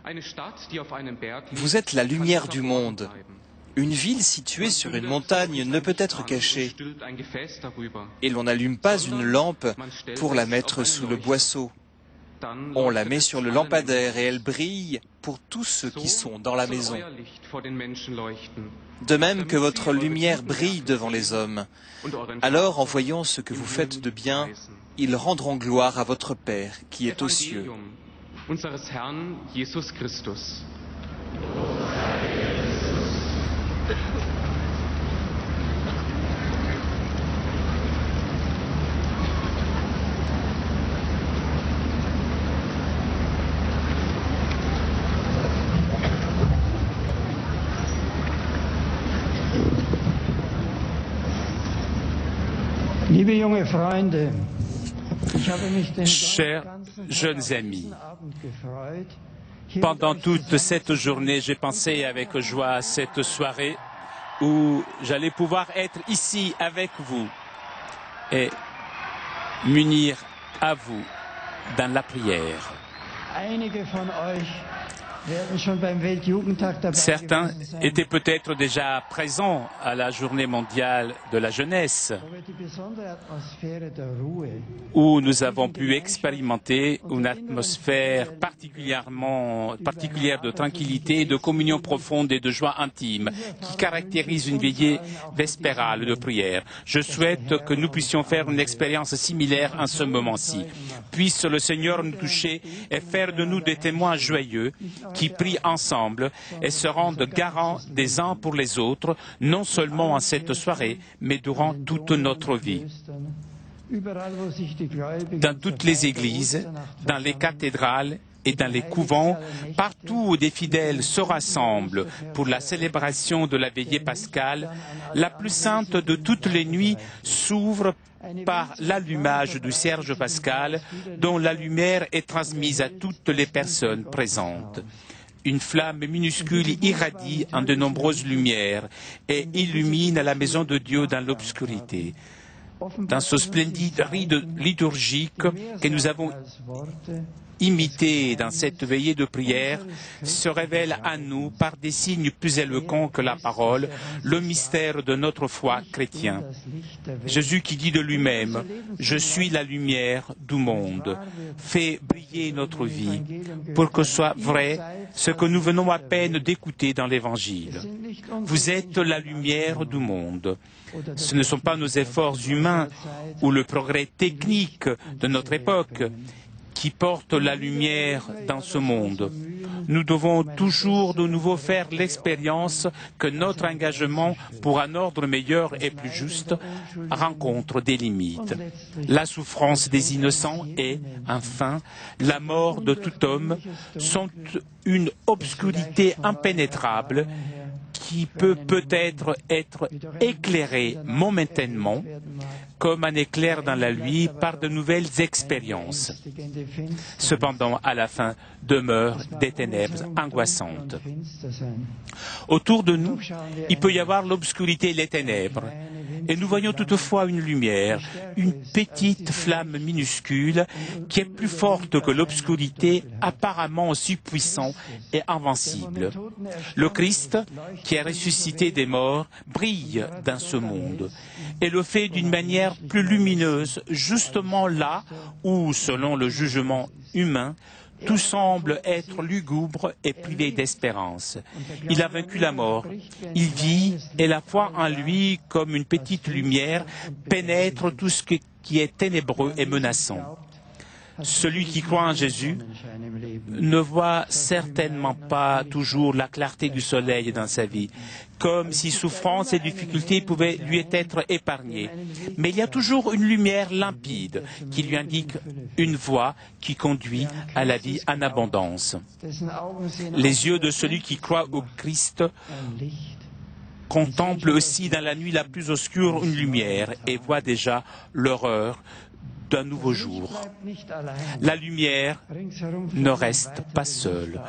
Eine Stadt, die auf einem Berg liegt, Vous êtes la kann lumière nicht du verborgen monde. bleiben. Une ville située sur une montagne ne peut être cachée Stülpt ein Gefäß darüber. et l'on n'allume pas une lampe pour la mettre sous le boisseau. Dann On la leuchtet met es sur le allen lampadaire et Menschen. elle brille pour tous ceux qui So sont dans la soll maison. euer Licht vor den Menschen leuchten. De même que votre lumière brille devant les hommes. Und euren Alors, en Vater voyant ce que im vous faites Himmel de bien, preisen. ils rendront gloire à votre Père qui est aux cieux. Evangelium unseres Herrn Jesus Christus. Liebe junge Freunde, ich habe mich den Chers ganzen jeunes amis, Abend gefreut, hier pendant mit euch toute cette journée, j'ai pensé avec joie à cette soirée où j'allais pouvoir être ici avec vous et m'unir à vous dans la prière. einige von euch werden schon beim Weltjugendtag dabei Certains gewesen sein, étaient peut-être déjà présents à la journée mondiale de la jeunesse, wo wir die besondere Atmosphäre der Ruhe, où nous avons pu expérimenter une atmosphère particulière de tranquillité, de communion profonde et de joie intime qui caractérise une veillée vespérale de prière. Je souhaite que nous puissions faire une expérience similaire en ce moment-ci. Puisse le Seigneur nous toucher et faire de nous des témoins joyeux qui prient ensemble et se rendent garants des uns pour les autres, non seulement en cette soirée, mais durant toute notre vie. überall wo sich die Gläubigen Dans toutes les zur Zeit der églises, Osternacht dans les versammeln, cathédrales et dans les couvents, partout où des fidèles se rassemblent pour la célébration de la veillée pascale, la plus sainte de toutes les nuits s'ouvre par l'allumage du cierge pascal dont la lumière est transmise à toutes les personnes présentes. Une flamme minuscule irradie en de nombreuses lumières et illumine la maison de Dieu dans l'obscurité. Dans ce splendide rite liturgique que nous avons imité dans cette veillée de prière, se révèle à nous, par des signes plus éloquents que la parole, le mystère de notre foi chrétienne. Jésus qui dit de lui-même « Je suis la lumière du monde », fait briller notre vie pour que soit vrai ce que nous venons à peine d'écouter dans l'Évangile. Vous êtes la lumière du monde. Ce ne sont pas nos efforts humains ou le progrès technique de notre époque qui portent la lumière dans ce monde. Nous devons toujours de nouveau faire l'expérience que notre engagement pour un ordre meilleur et plus juste rencontre des limites. La souffrance des innocents et, enfin, la mort de tout homme sont une obscurité impénétrable qui peut peut-être être éclairée momentanément, comme un éclair dans la nuit, par de nouvelles expériences. Cependant, à la fin, demeurent des ténèbres angoissantes. Autour de nous, il peut y avoir l'obscurité et les ténèbres. Et nous voyons toutefois une lumière, une petite flamme minuscule qui est plus forte que l'obscurité, apparemment aussi puissante et invincible. Le Christ, qui est ressuscité des morts, brille dans ce monde et le fait d'une manière plus lumineuse, justement là où, selon le jugement humain, tout semble être lugubre et privé d'espérance. Il a vaincu la mort. Il vit et la foi en lui, comme une petite lumière, pénètre tout ce qui est ténébreux et menaçant. Celui qui croit en Jésus ne voit certainement pas toujours la clarté du soleil dans sa vie, comme si souffrance et difficultés pouvaient lui être épargnées. Mais il y a toujours une lumière limpide qui lui indique une voie qui conduit à la vie en abondance. Les yeux de celui qui croit au Christ contemplent aussi dans la nuit la plus obscure une lumière et voient déjà l'horreur d'un nouveau jour. La lumière ne reste pas seule.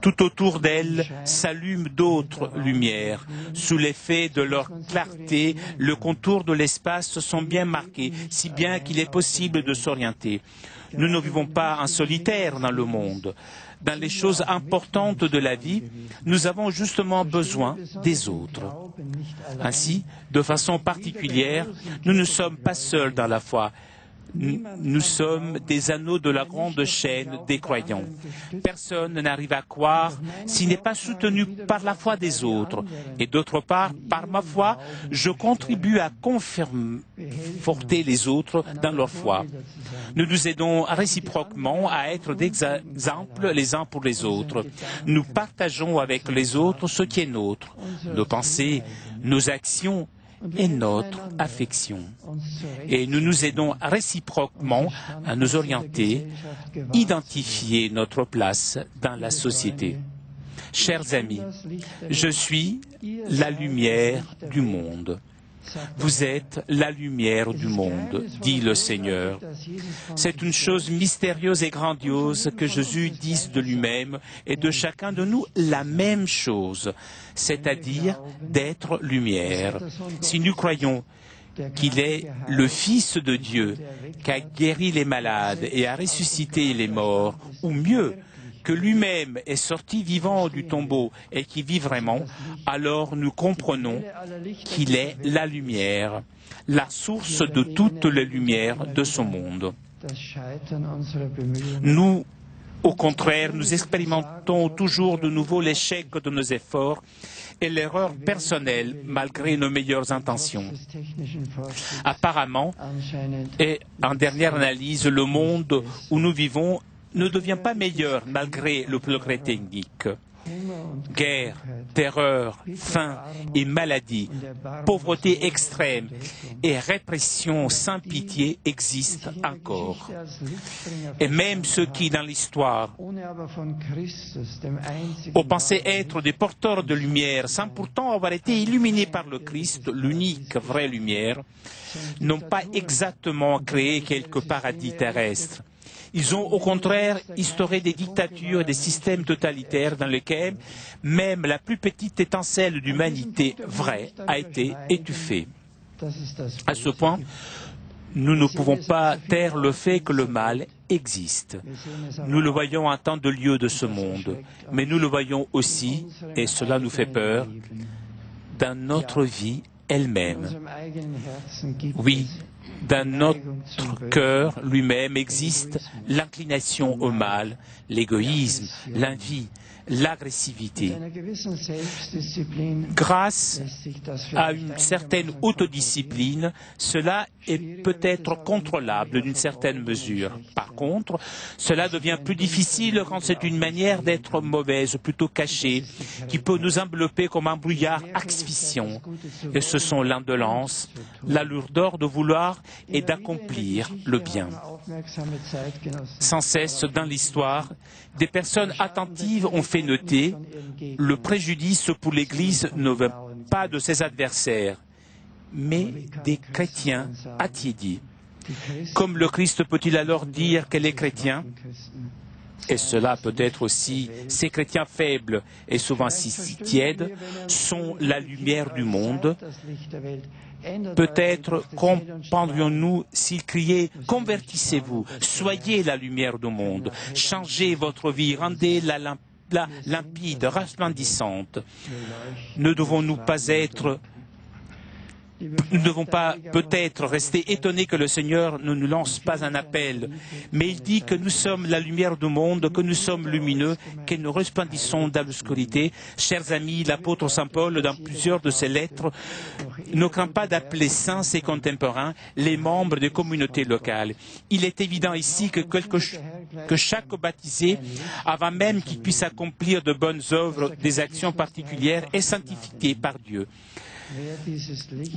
Tout autour d'elle s'allument d'autres lumières. Sous l'effet de leur clarté, le contour de l'espace sont bien marqués, si bien qu'il est possible de s'orienter. Nous ne vivons pas en solitaire dans le monde. Dans les choses importantes de la vie, nous avons justement besoin des autres. Ainsi, de façon particulière, nous ne sommes pas seuls dans la foi. Nous sommes des anneaux de la grande chaîne des croyants. Personne n'arrive à croire s'il n'est pas soutenu par la foi des autres. Et d'autre part, par ma foi, je contribue à conforter les autres dans leur foi. Nous nous aidons réciproquement à être des exemples les uns pour les autres. Nous partageons avec les autres ce qui est nôtre, nos pensées, nos actions, et notre affection. Et nous nous aidons réciproquement à nous orienter, identifier notre place dans la société. Chers amis, je suis la lumière du monde. Vous êtes la lumière du monde, dit le Seigneur. C'est une chose mystérieuse et grandiose que Jésus dise de lui-même et de chacun de nous la même chose, c'est-à-dire d'être lumière. Si nous croyons qu'il est le Fils de Dieu, qui a guéri les malades et a ressuscité les morts, ou mieux, que lui-même est sorti vivant du tombeau et qui vit vraiment, alors nous comprenons qu'il est la lumière, la source de toutes les lumières de ce monde. Nous, au contraire, nous expérimentons toujours de nouveau l'échec de nos efforts et l'erreur personnelle malgré nos meilleures intentions. Apparemment, et en dernière analyse, le monde où nous vivons ne devient pas meilleur malgré le progrès technique. Guerre, terreur, faim et maladie, pauvreté extrême et répression sans pitié existent encore. Et même ceux qui, dans l'histoire, ont pensé être des porteurs de lumière sans pourtant avoir été illuminés par le Christ, l'unique vraie lumière, n'ont pas exactement créé quelques paradis terrestres. Ils ont au contraire instauré des dictatures et des systèmes totalitaires dans lesquels même la plus petite étincelle d'humanité vraie a été étouffée. À ce point, nous ne pouvons pas taire le fait que le mal existe. Nous le voyons en tant de lieu de ce monde, mais nous le voyons aussi, et cela nous fait peur, dans notre vie elle-même. Oui, dans notre cœur lui-même existe l'inclination au mal, l'égoïsme, l'envie, l'agressivité. Grâce à une certaine autodiscipline, cela est peut-être contrôlable d'une certaine mesure. Par contre, cela devient plus difficile quand c'est une manière d'être mauvaise, plutôt cachée, qui peut nous envelopper comme un brouillard asphyxiant. Et ce sont l'indolence, la lourdeur de vouloir et d'accomplir le bien. Sans cesse dans l'histoire, des personnes attentives ont fait noter le préjudice pour l'Église ne vient pas de ses adversaires, mais des chrétiens attiédis. Comme le Christ peut-il alors dire qu'elle est chrétien? Et cela peut être aussi, ces chrétiens faibles et souvent si tièdes sont la lumière du monde. Peut-être comprendrions-nous s'il criait « Convertissez-vous, soyez la lumière du monde, changez votre vie, rendez-la limpide, resplendissante. » Ne devons-nous pas être... Nous ne devons pas peut-être rester étonnés que le Seigneur ne nous lance pas un appel, mais il dit que nous sommes la lumière du monde, que nous sommes lumineux, que nous resplendissons dans l'obscurité. Chers amis, l'apôtre Saint Paul, dans plusieurs de ses lettres, ne craint pas d'appeler saints ses contemporains, les membres des communautés locales. Il est évident ici que chaque baptisé, avant même qu'il puisse accomplir de bonnes œuvres, des actions particulières, est sanctifié par Dieu.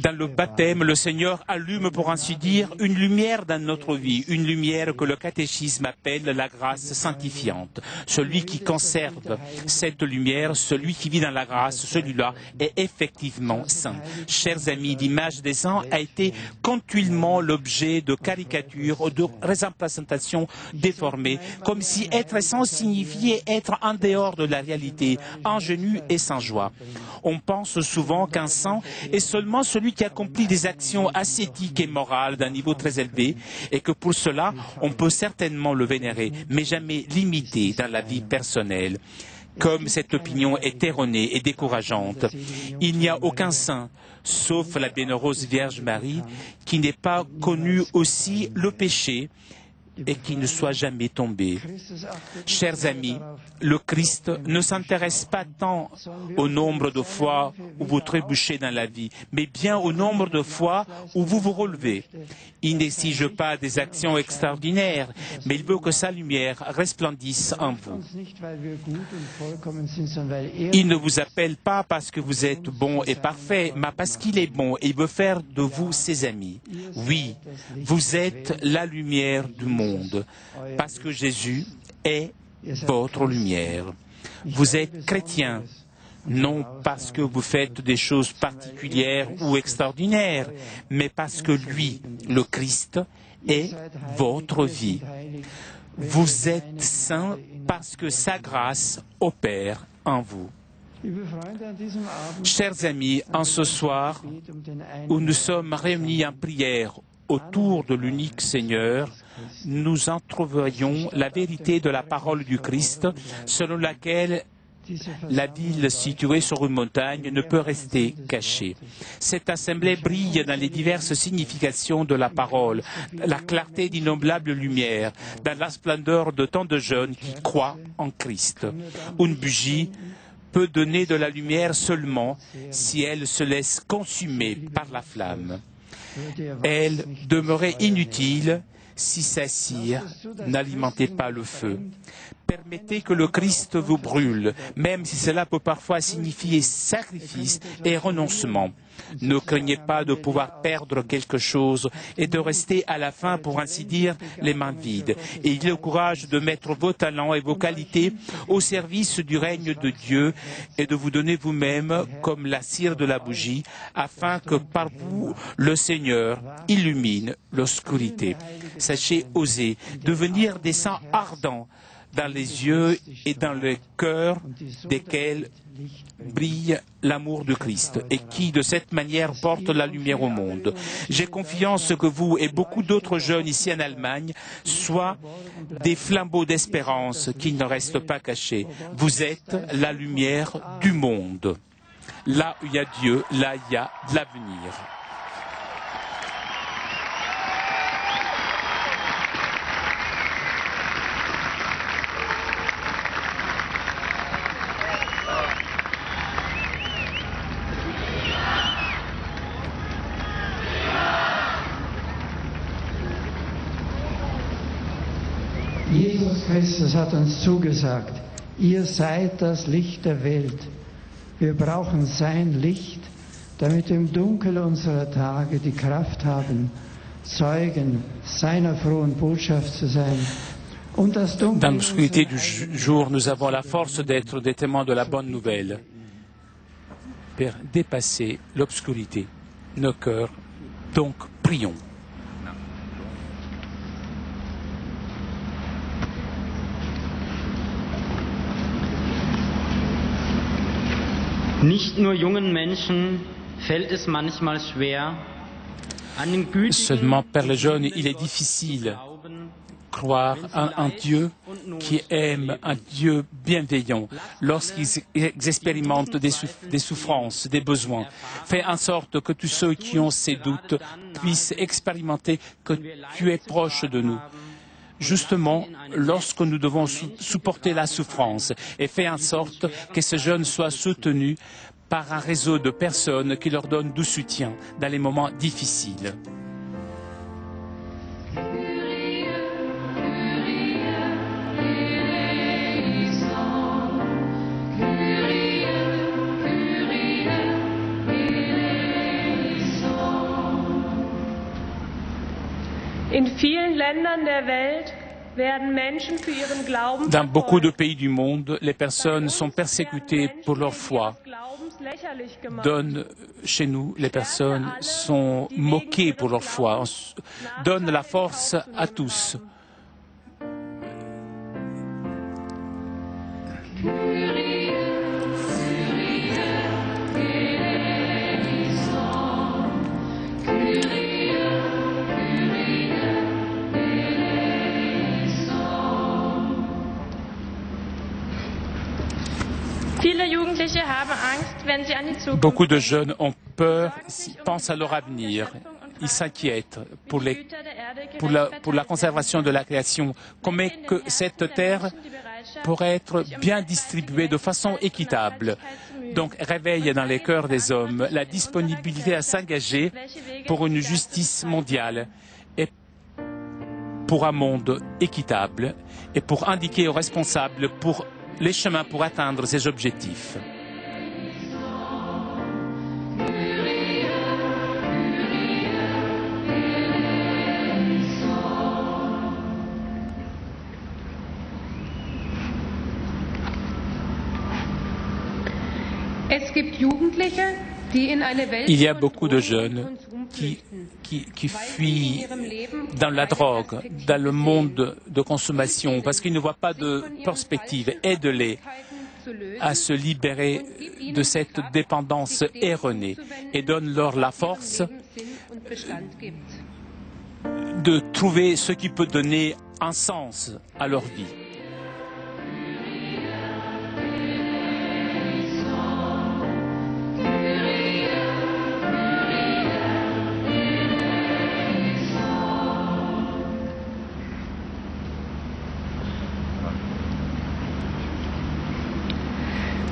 Dans le baptême, le Seigneur allume, pour ainsi dire, une lumière dans notre vie, une lumière que le catéchisme appelle la grâce sanctifiante. Celui qui conserve cette lumière, celui qui vit dans la grâce, celui-là est effectivement saint. Chers amis, l'image des saints a été continuellement l'objet de caricatures ou de représentations déformées, comme si être saint signifiait être en dehors de la réalité, ingénu et sans joie. On pense souvent qu'un saint est seulement celui qui accomplit des actions ascétiques et morales d'un niveau très élevé et que pour cela, on peut certainement le vénérer, mais jamais l'imiter dans la vie personnelle. Comme cette opinion est erronée et décourageante, il n'y a aucun saint, sauf la bienheureuse Vierge Marie, qui n'ait pas connu aussi le péché et qui ne soit jamais tombé. Chers amis, le Christ ne s'intéresse pas tant au nombre de fois où vous trébuchez dans la vie, mais bien au nombre de fois où vous vous relevez. Il n'exige pas des actions extraordinaires, mais il veut que sa lumière resplendisse en vous. Il ne vous appelle pas parce que vous êtes bon et parfait, mais parce qu'il est bon et il veut faire de vous ses amis. Oui, vous êtes la lumière du monde, parce que Jésus est votre lumière. Vous êtes chrétien, non parce que vous faites des choses particulières ou extraordinaires, mais parce que lui, le Christ, est votre vie. Vous êtes saint parce que sa grâce opère en vous. Chers amis, en ce soir où nous sommes réunis en prière autour de l'unique Seigneur, nous entrevoyons la vérité de la parole du Christ, selon laquelle la ville située sur une montagne ne peut rester cachée. Cette assemblée brille dans les diverses significations de la parole, la clarté d'innombrables lumières, dans la splendeur de tant de jeunes qui croient en Christ. Une bougie peut donner de la lumière seulement si elle se laisse consumer par la flamme. Elle demeurait inutile si sa cire n'alimentait pas le feu. Permettez que le Christ vous brûle, même si cela peut parfois signifier sacrifice et renoncement. Ne craignez pas de pouvoir perdre quelque chose et de rester à la fin, pour ainsi dire, les mains vides. Ayez le courage de mettre vos talents et vos qualités au service du règne de Dieu et de vous donner vous-même comme la cire de la bougie, afin que par vous, le Seigneur illumine l'obscurité. Sachez oser devenir des saints ardents dans les yeux et dans le cœur desquels brille l'amour de Christ et qui, de cette manière, porte la lumière au monde. J'ai confiance que vous et beaucoup d'autres jeunes ici en Allemagne soient des flambeaux d'espérance qui ne restent pas cachés. Vous êtes la lumière du monde. Là où il y a Dieu, là il y a de l'avenir. Jesus Christus hat uns zugesagt, ihr seid das Licht der Welt. Wir brauchen sein Licht, damit wir im Dunkel unserer Tage die Kraft haben, Zeugen seiner frohen Botschaft zu sein. Dans l'obscurité du jour, nous avons la force d'être des témoins de la bonne nouvelle. Père, dépasser l'obscurité, nos cœurs, donc prions. Nicht nur jungen Menschen fällt es manchmal schwer, an den gütigen Seulement, Père le jeune, il est difficile croire à un Dieu qui aime, un Dieu bienveillant, lorsqu'ils expérimentent des souffrances, des besoins. Fais en sorte que tous ceux qui ont ces doutes puissent expérimenter que tu es proche de nous. Justement, lorsque nous devons supporter la souffrance, et fais en sorte que ces jeunes soient soutenus par un réseau de personnes qui leur donnent du soutien dans les moments difficiles. Dans beaucoup de pays du monde, les personnes sont persécutées pour leur foi. Chez nous, les personnes sont moquées pour leur foi. On donne la force à tous. Beaucoup de jeunes ont peur, pensent à leur avenir. Ils s'inquiètent pour la conservation de la création. Comment que cette terre pourrait être bien distribuée de façon équitable. Donc, réveille dans les cœurs des hommes la disponibilité à s'engager pour une justice mondiale et pour un monde équitable et pour indiquer aux responsables pour les chemins pour atteindre ces objectifs. Il y a beaucoup de jeunes qui fuient dans la drogue, dans le monde de consommation, parce qu'ils ne voient pas de perspective. Aide-les à se libérer de cette dépendance erronée et donne-leur la force de trouver ce qui peut donner un sens à leur vie.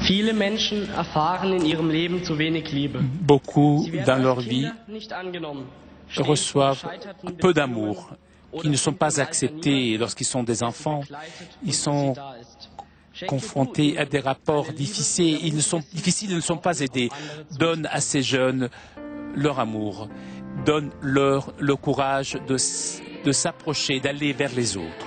Viele Menschen erfahren in ihrem Leben zu wenig Liebe. Beaucoup dans leur vie reçoivent peu d'amour. qui ne sont pas acceptés lorsqu'ils sont des enfants. Ils sont confrontés à des rapports difficiles. Ils ne sont pas aidés. Donne à ces jeunes leur amour. Donne-leur le courage de s'approcher, d'aller vers les autres.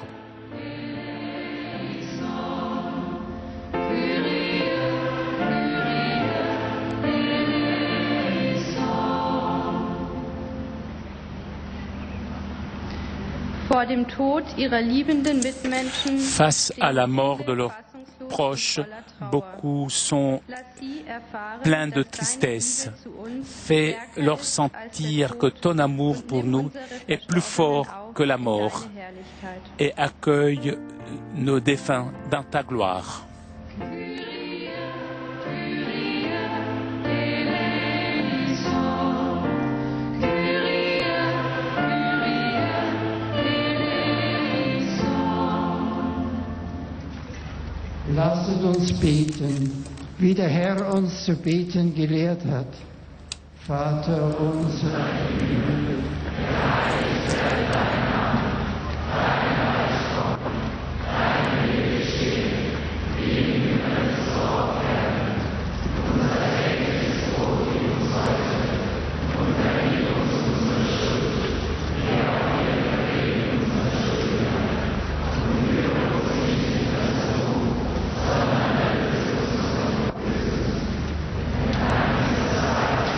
Face à la mort de leurs proches, beaucoup sont pleins de tristesse. Fais-leur sentir que ton amour pour nous est plus fort que la mort et accueille nos défunts dans ta gloire. Lasset uns beten, wie der Herr uns zu beten gelehrt hat. Vater unser im Himmel, geheiligt sei dein Name, dein Reich komme, dein Wille geschehe, wie im Himmel so auf Erden. Unser tägliches Brot gib uns heute und vergib uns unsere Schuld, wie auch wir vergeben unseren Schuldigern. Und führe uns nicht in Versuchung, sondern erlöse uns von Bösen. Denn dein ist das Reich,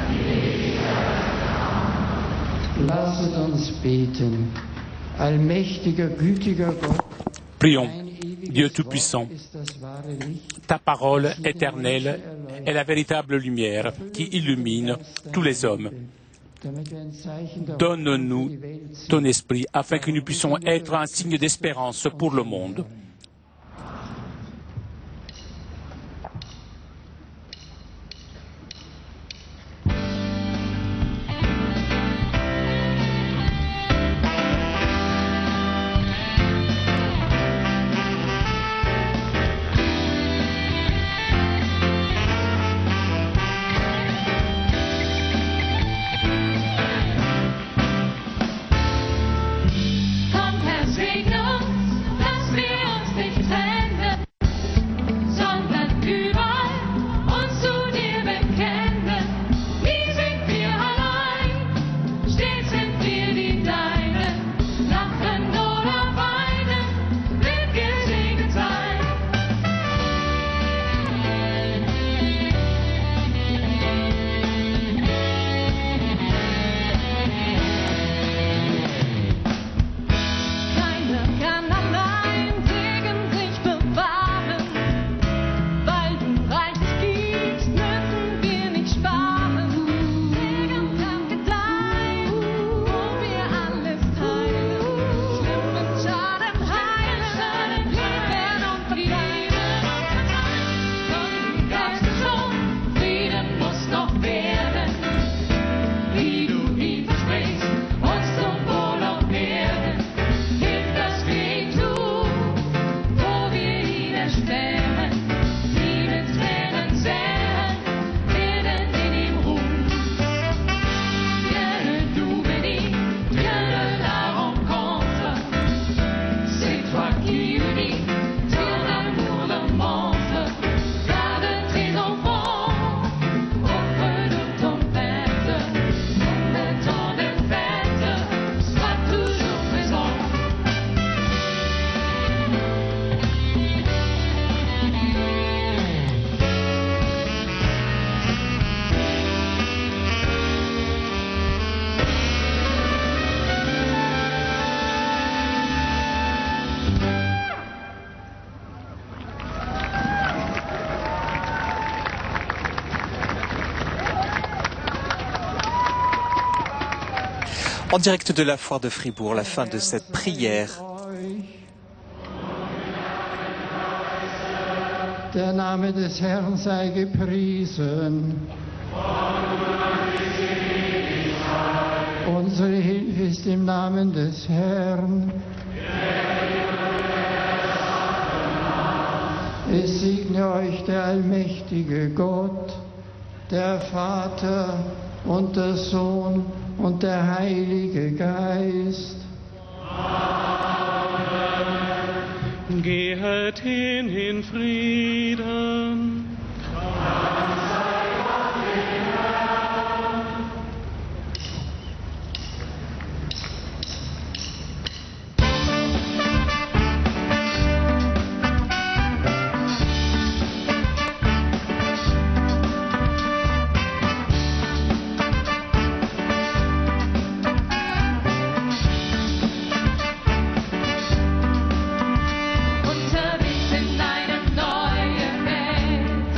die Ewigkeit. Amen. Lasset uns beten. Allmächtiger, gütiger Gott, Prions, Dieu Tout-Puissant, ta parole éternelle est la véritable lumière qui illumine tous les hommes. Donne-nous ton esprit afin que nous puissions être un signe d'espérance pour le monde. Kommt, Herr, segne uns, dass wir uns nicht trennen, sondern überall uns zu dir bekennen. Nie sind wir allein, stets sind wir die Deinen. Lachen oder weinen, wird gesegnet sein. Keiner kann allein Segen sich bewahren, weil du reichlich gibst, müssen wir nicht sparen. Segen danke dein, wo wir alles teilen, schlimmen Schaden heilen, Leben und Frieden. Von gabst du schon, Frieden muss noch werden, wie du ihn versprichst, uns zum Wohl auf Erden. Hilf, dass wir ihn tun, wo wir ihn erspähen, Liebestränen säen, werden in ihm ruhen. Viens-nous bénis, viens de la rencontre, c'est toi qui unis, ton amour le montre. Garde tes enfants auprès de ton Père, dans le temps des fêtes, sois toujours présent. En direct de la foire de Fribourg, la fin de cette prière. der Name des Herrn sei gepriesen. Unsere Hilfe ist im Namen des Herrn. Es segne euch der allmächtige Gott, der Vater und der Sohn und der Heilige Geist. Gehet hin in Frieden. Unterwegs in eine neue Welt,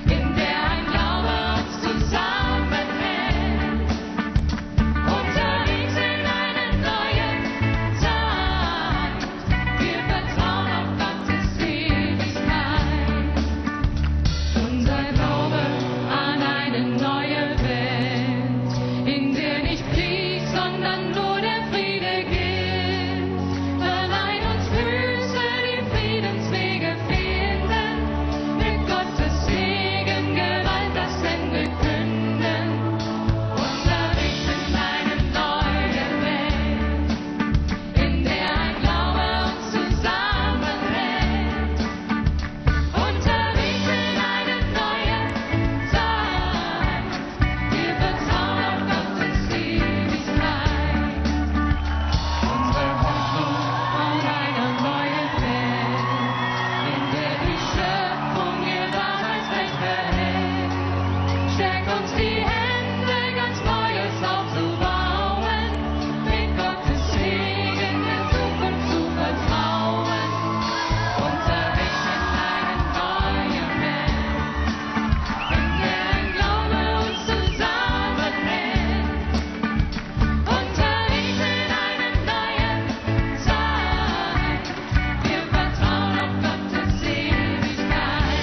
in der ein Glaube uns zusammenhält. Unterwegs in eine neue Zeit, wir vertrauen auf Gottes Ewigkeit. Unser Glaube an eine neue Welt, in der nicht Krieg, sondern nur der Friede gilt. Verleiht uns Füße, die Friedenswege finden, mit Gottes Segen Gewalt das Ende künden. Unterwegs in eine neue Welt, in der ein Glaube uns zusammenhält. Unterwegs in eine neue Zeit, wir vertrauen auf Gottes Ewigkeit. Unsere Hoffnung auf eine neue Welt, in der die Schöpfung ihr Daseinsrecht behält. Stärkt uns die Hände, ganz Neues aufzubauen, mit Gottes Segen der Zukunft zu vertrauen. Unterwegs in eine neue Welt, in der ein Glaube uns zusammenhält. Unterwegs in eine neue Zeit, wir vertrauen auf Gottes Ewigkeit.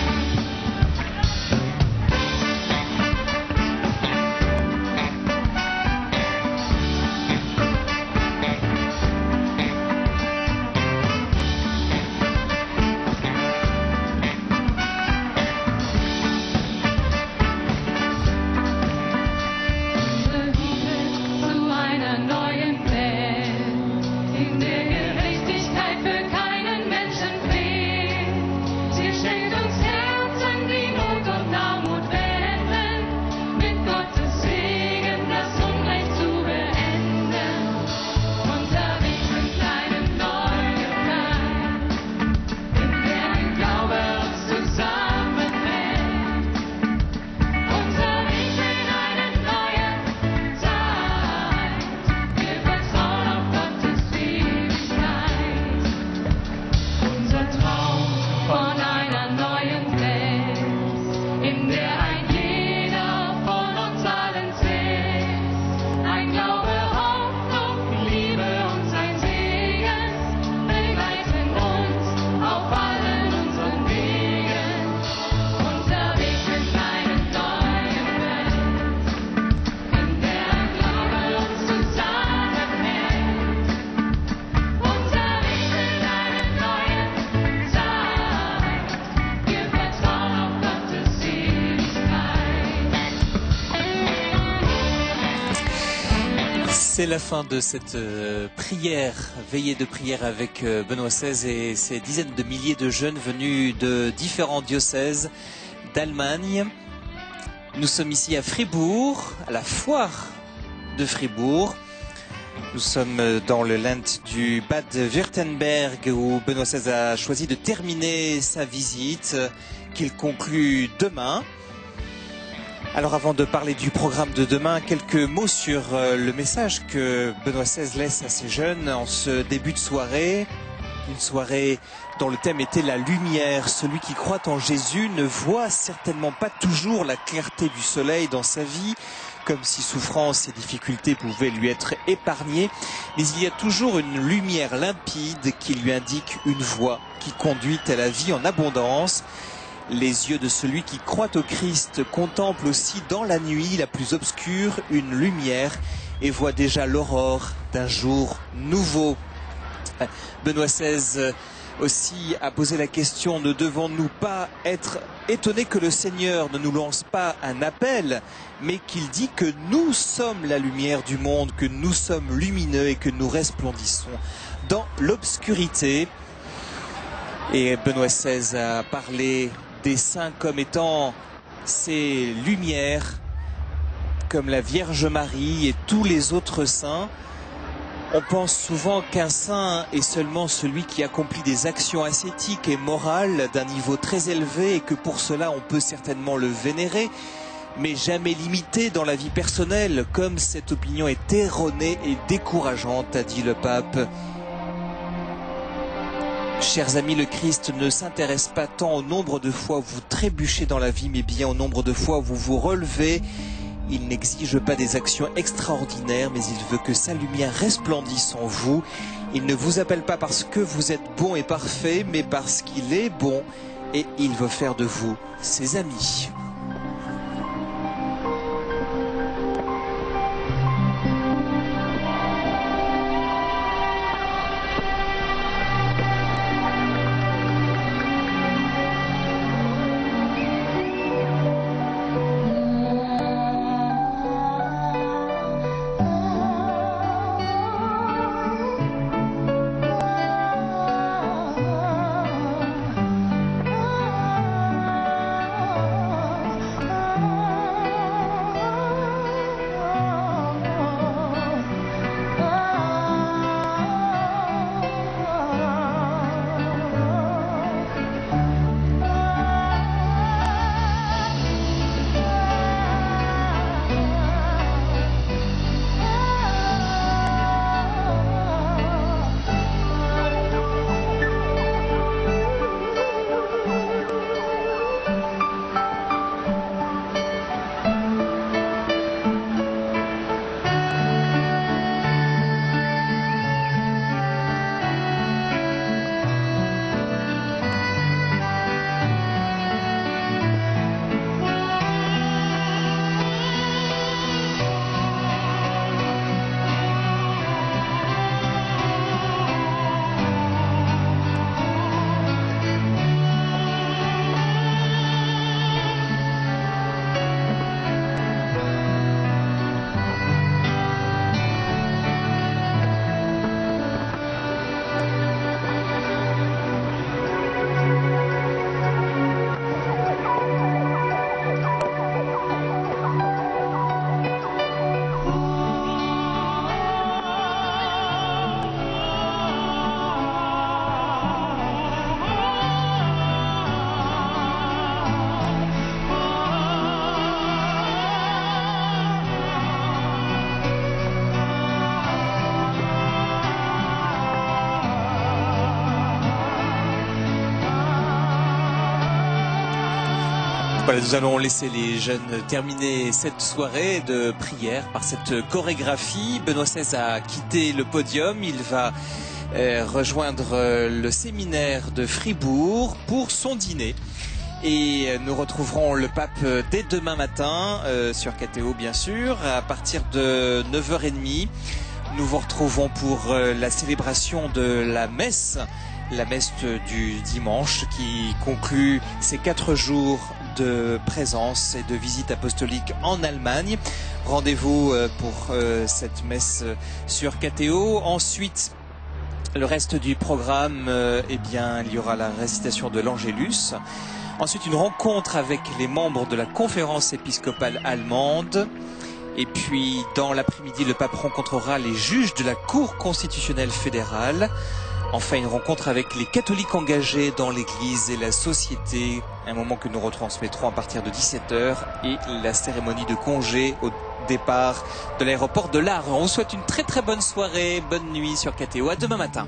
Zu einer neuen Welt, in der Gerechtigkeit für keinen Menschen fehlt. Sie schenkt uns Herzen, die Not und Armut wenden, mit Gottes Segen das Unrecht zu beenden. Unterwegs in eine neue Welt, in der ein Glaube uns zusammenhält. Unterwegs in eine neue Zeit, wir vertrauen auf Gottes Ewigkeit. Unser Traum von einer neuen Welt, in der ein jeder von uns allen zählt. Ein Glaube, Hoffnung, Liebe und sein Segen begleiten uns auf allen unseren Wegen. Unterwegs in eine neue Welt, in der ein Glaube uns zusammenhält. Unterwegs in eine neue Zeit, wir vertrauen auf Gottes Ewigkeit. C'est la fin de cette prière, veillée de prière avec Benoît XVI et ces dizaines de milliers de jeunes venus de différents diocèses d'Allemagne. Nous sommes ici à Fribourg, à la foire de Fribourg. Nous sommes dans le Land du Bade-Württemberg où Benoît XVI a choisi de terminer sa visite qu'il conclut demain. Alors avant de parler du programme de demain, quelques mots sur le message que Benoît XVI laisse à ces jeunes en ce début de soirée. Une soirée dont le thème était la lumière. Celui qui croit en Jésus ne voit certainement pas toujours la clarté du soleil dans sa vie, comme si souffrance et difficultés pouvaient lui être épargnées. Mais il y a toujours une lumière limpide qui lui indique une voie qui conduit à la vie en abondance. Les yeux de celui qui croit au Christ contemplent aussi dans la nuit la plus obscure une lumière et voit déjà l'aurore d'un jour nouveau. Benoît XVI aussi a posé la question: ne devons-nous pas être étonnés que le Seigneur ne nous lance pas un appel, mais qu'il dit que nous sommes la lumière du monde, que nous sommes lumineux et que nous resplendissons dans l'obscurité. Et Benoît XVI a parlé des saints comme étant ces lumières, comme la Vierge Marie et tous les autres saints. On pense souvent qu'un saint est seulement celui qui accomplit des actions ascétiques et morales d'un niveau très élevé et que pour cela on peut certainement le vénérer, mais jamais limité dans la vie personnelle, comme cette opinion est erronée et décourageante, a dit le pape. Chers amis, le Christ ne s'intéresse pas tant au nombre de fois où vous trébuchez dans la vie, mais bien au nombre de fois où vous vous relevez. Il n'exige pas des actions extraordinaires, mais il veut que sa lumière resplendisse en vous. Il ne vous appelle pas parce que vous êtes bon et parfait, mais parce qu'il est bon et il veut faire de vous ses amis. Voilà, nous allons laisser les jeunes terminer cette soirée de prière par cette chorégraphie. Benoît XVI a quitté le podium. Il va rejoindre le séminaire de Fribourg pour son dîner. Et nous retrouverons le pape dès demain matin sur KTO bien sûr, à partir de 9h30. Nous vous retrouvons pour la célébration de la messe du dimanche qui conclut ces 4 jours de présence et de visite apostolique en Allemagne. Rendez-vous pour cette messe sur KTO. Ensuite, le reste du programme, eh bien, il y aura la récitation de l'Angélus. Ensuite, une rencontre avec les membres de la conférence épiscopale allemande. Et puis, dans l'après-midi, le pape rencontrera les juges de la Cour constitutionnelle fédérale. Enfin, une rencontre avec les catholiques engagés dans l'Église et la société, un moment que nous retransmettrons à partir de 17h, et la cérémonie de congé au départ de l'aéroport de l'Arles. On vous souhaite une très très bonne soirée, bonne nuit sur KTO. À demain matin.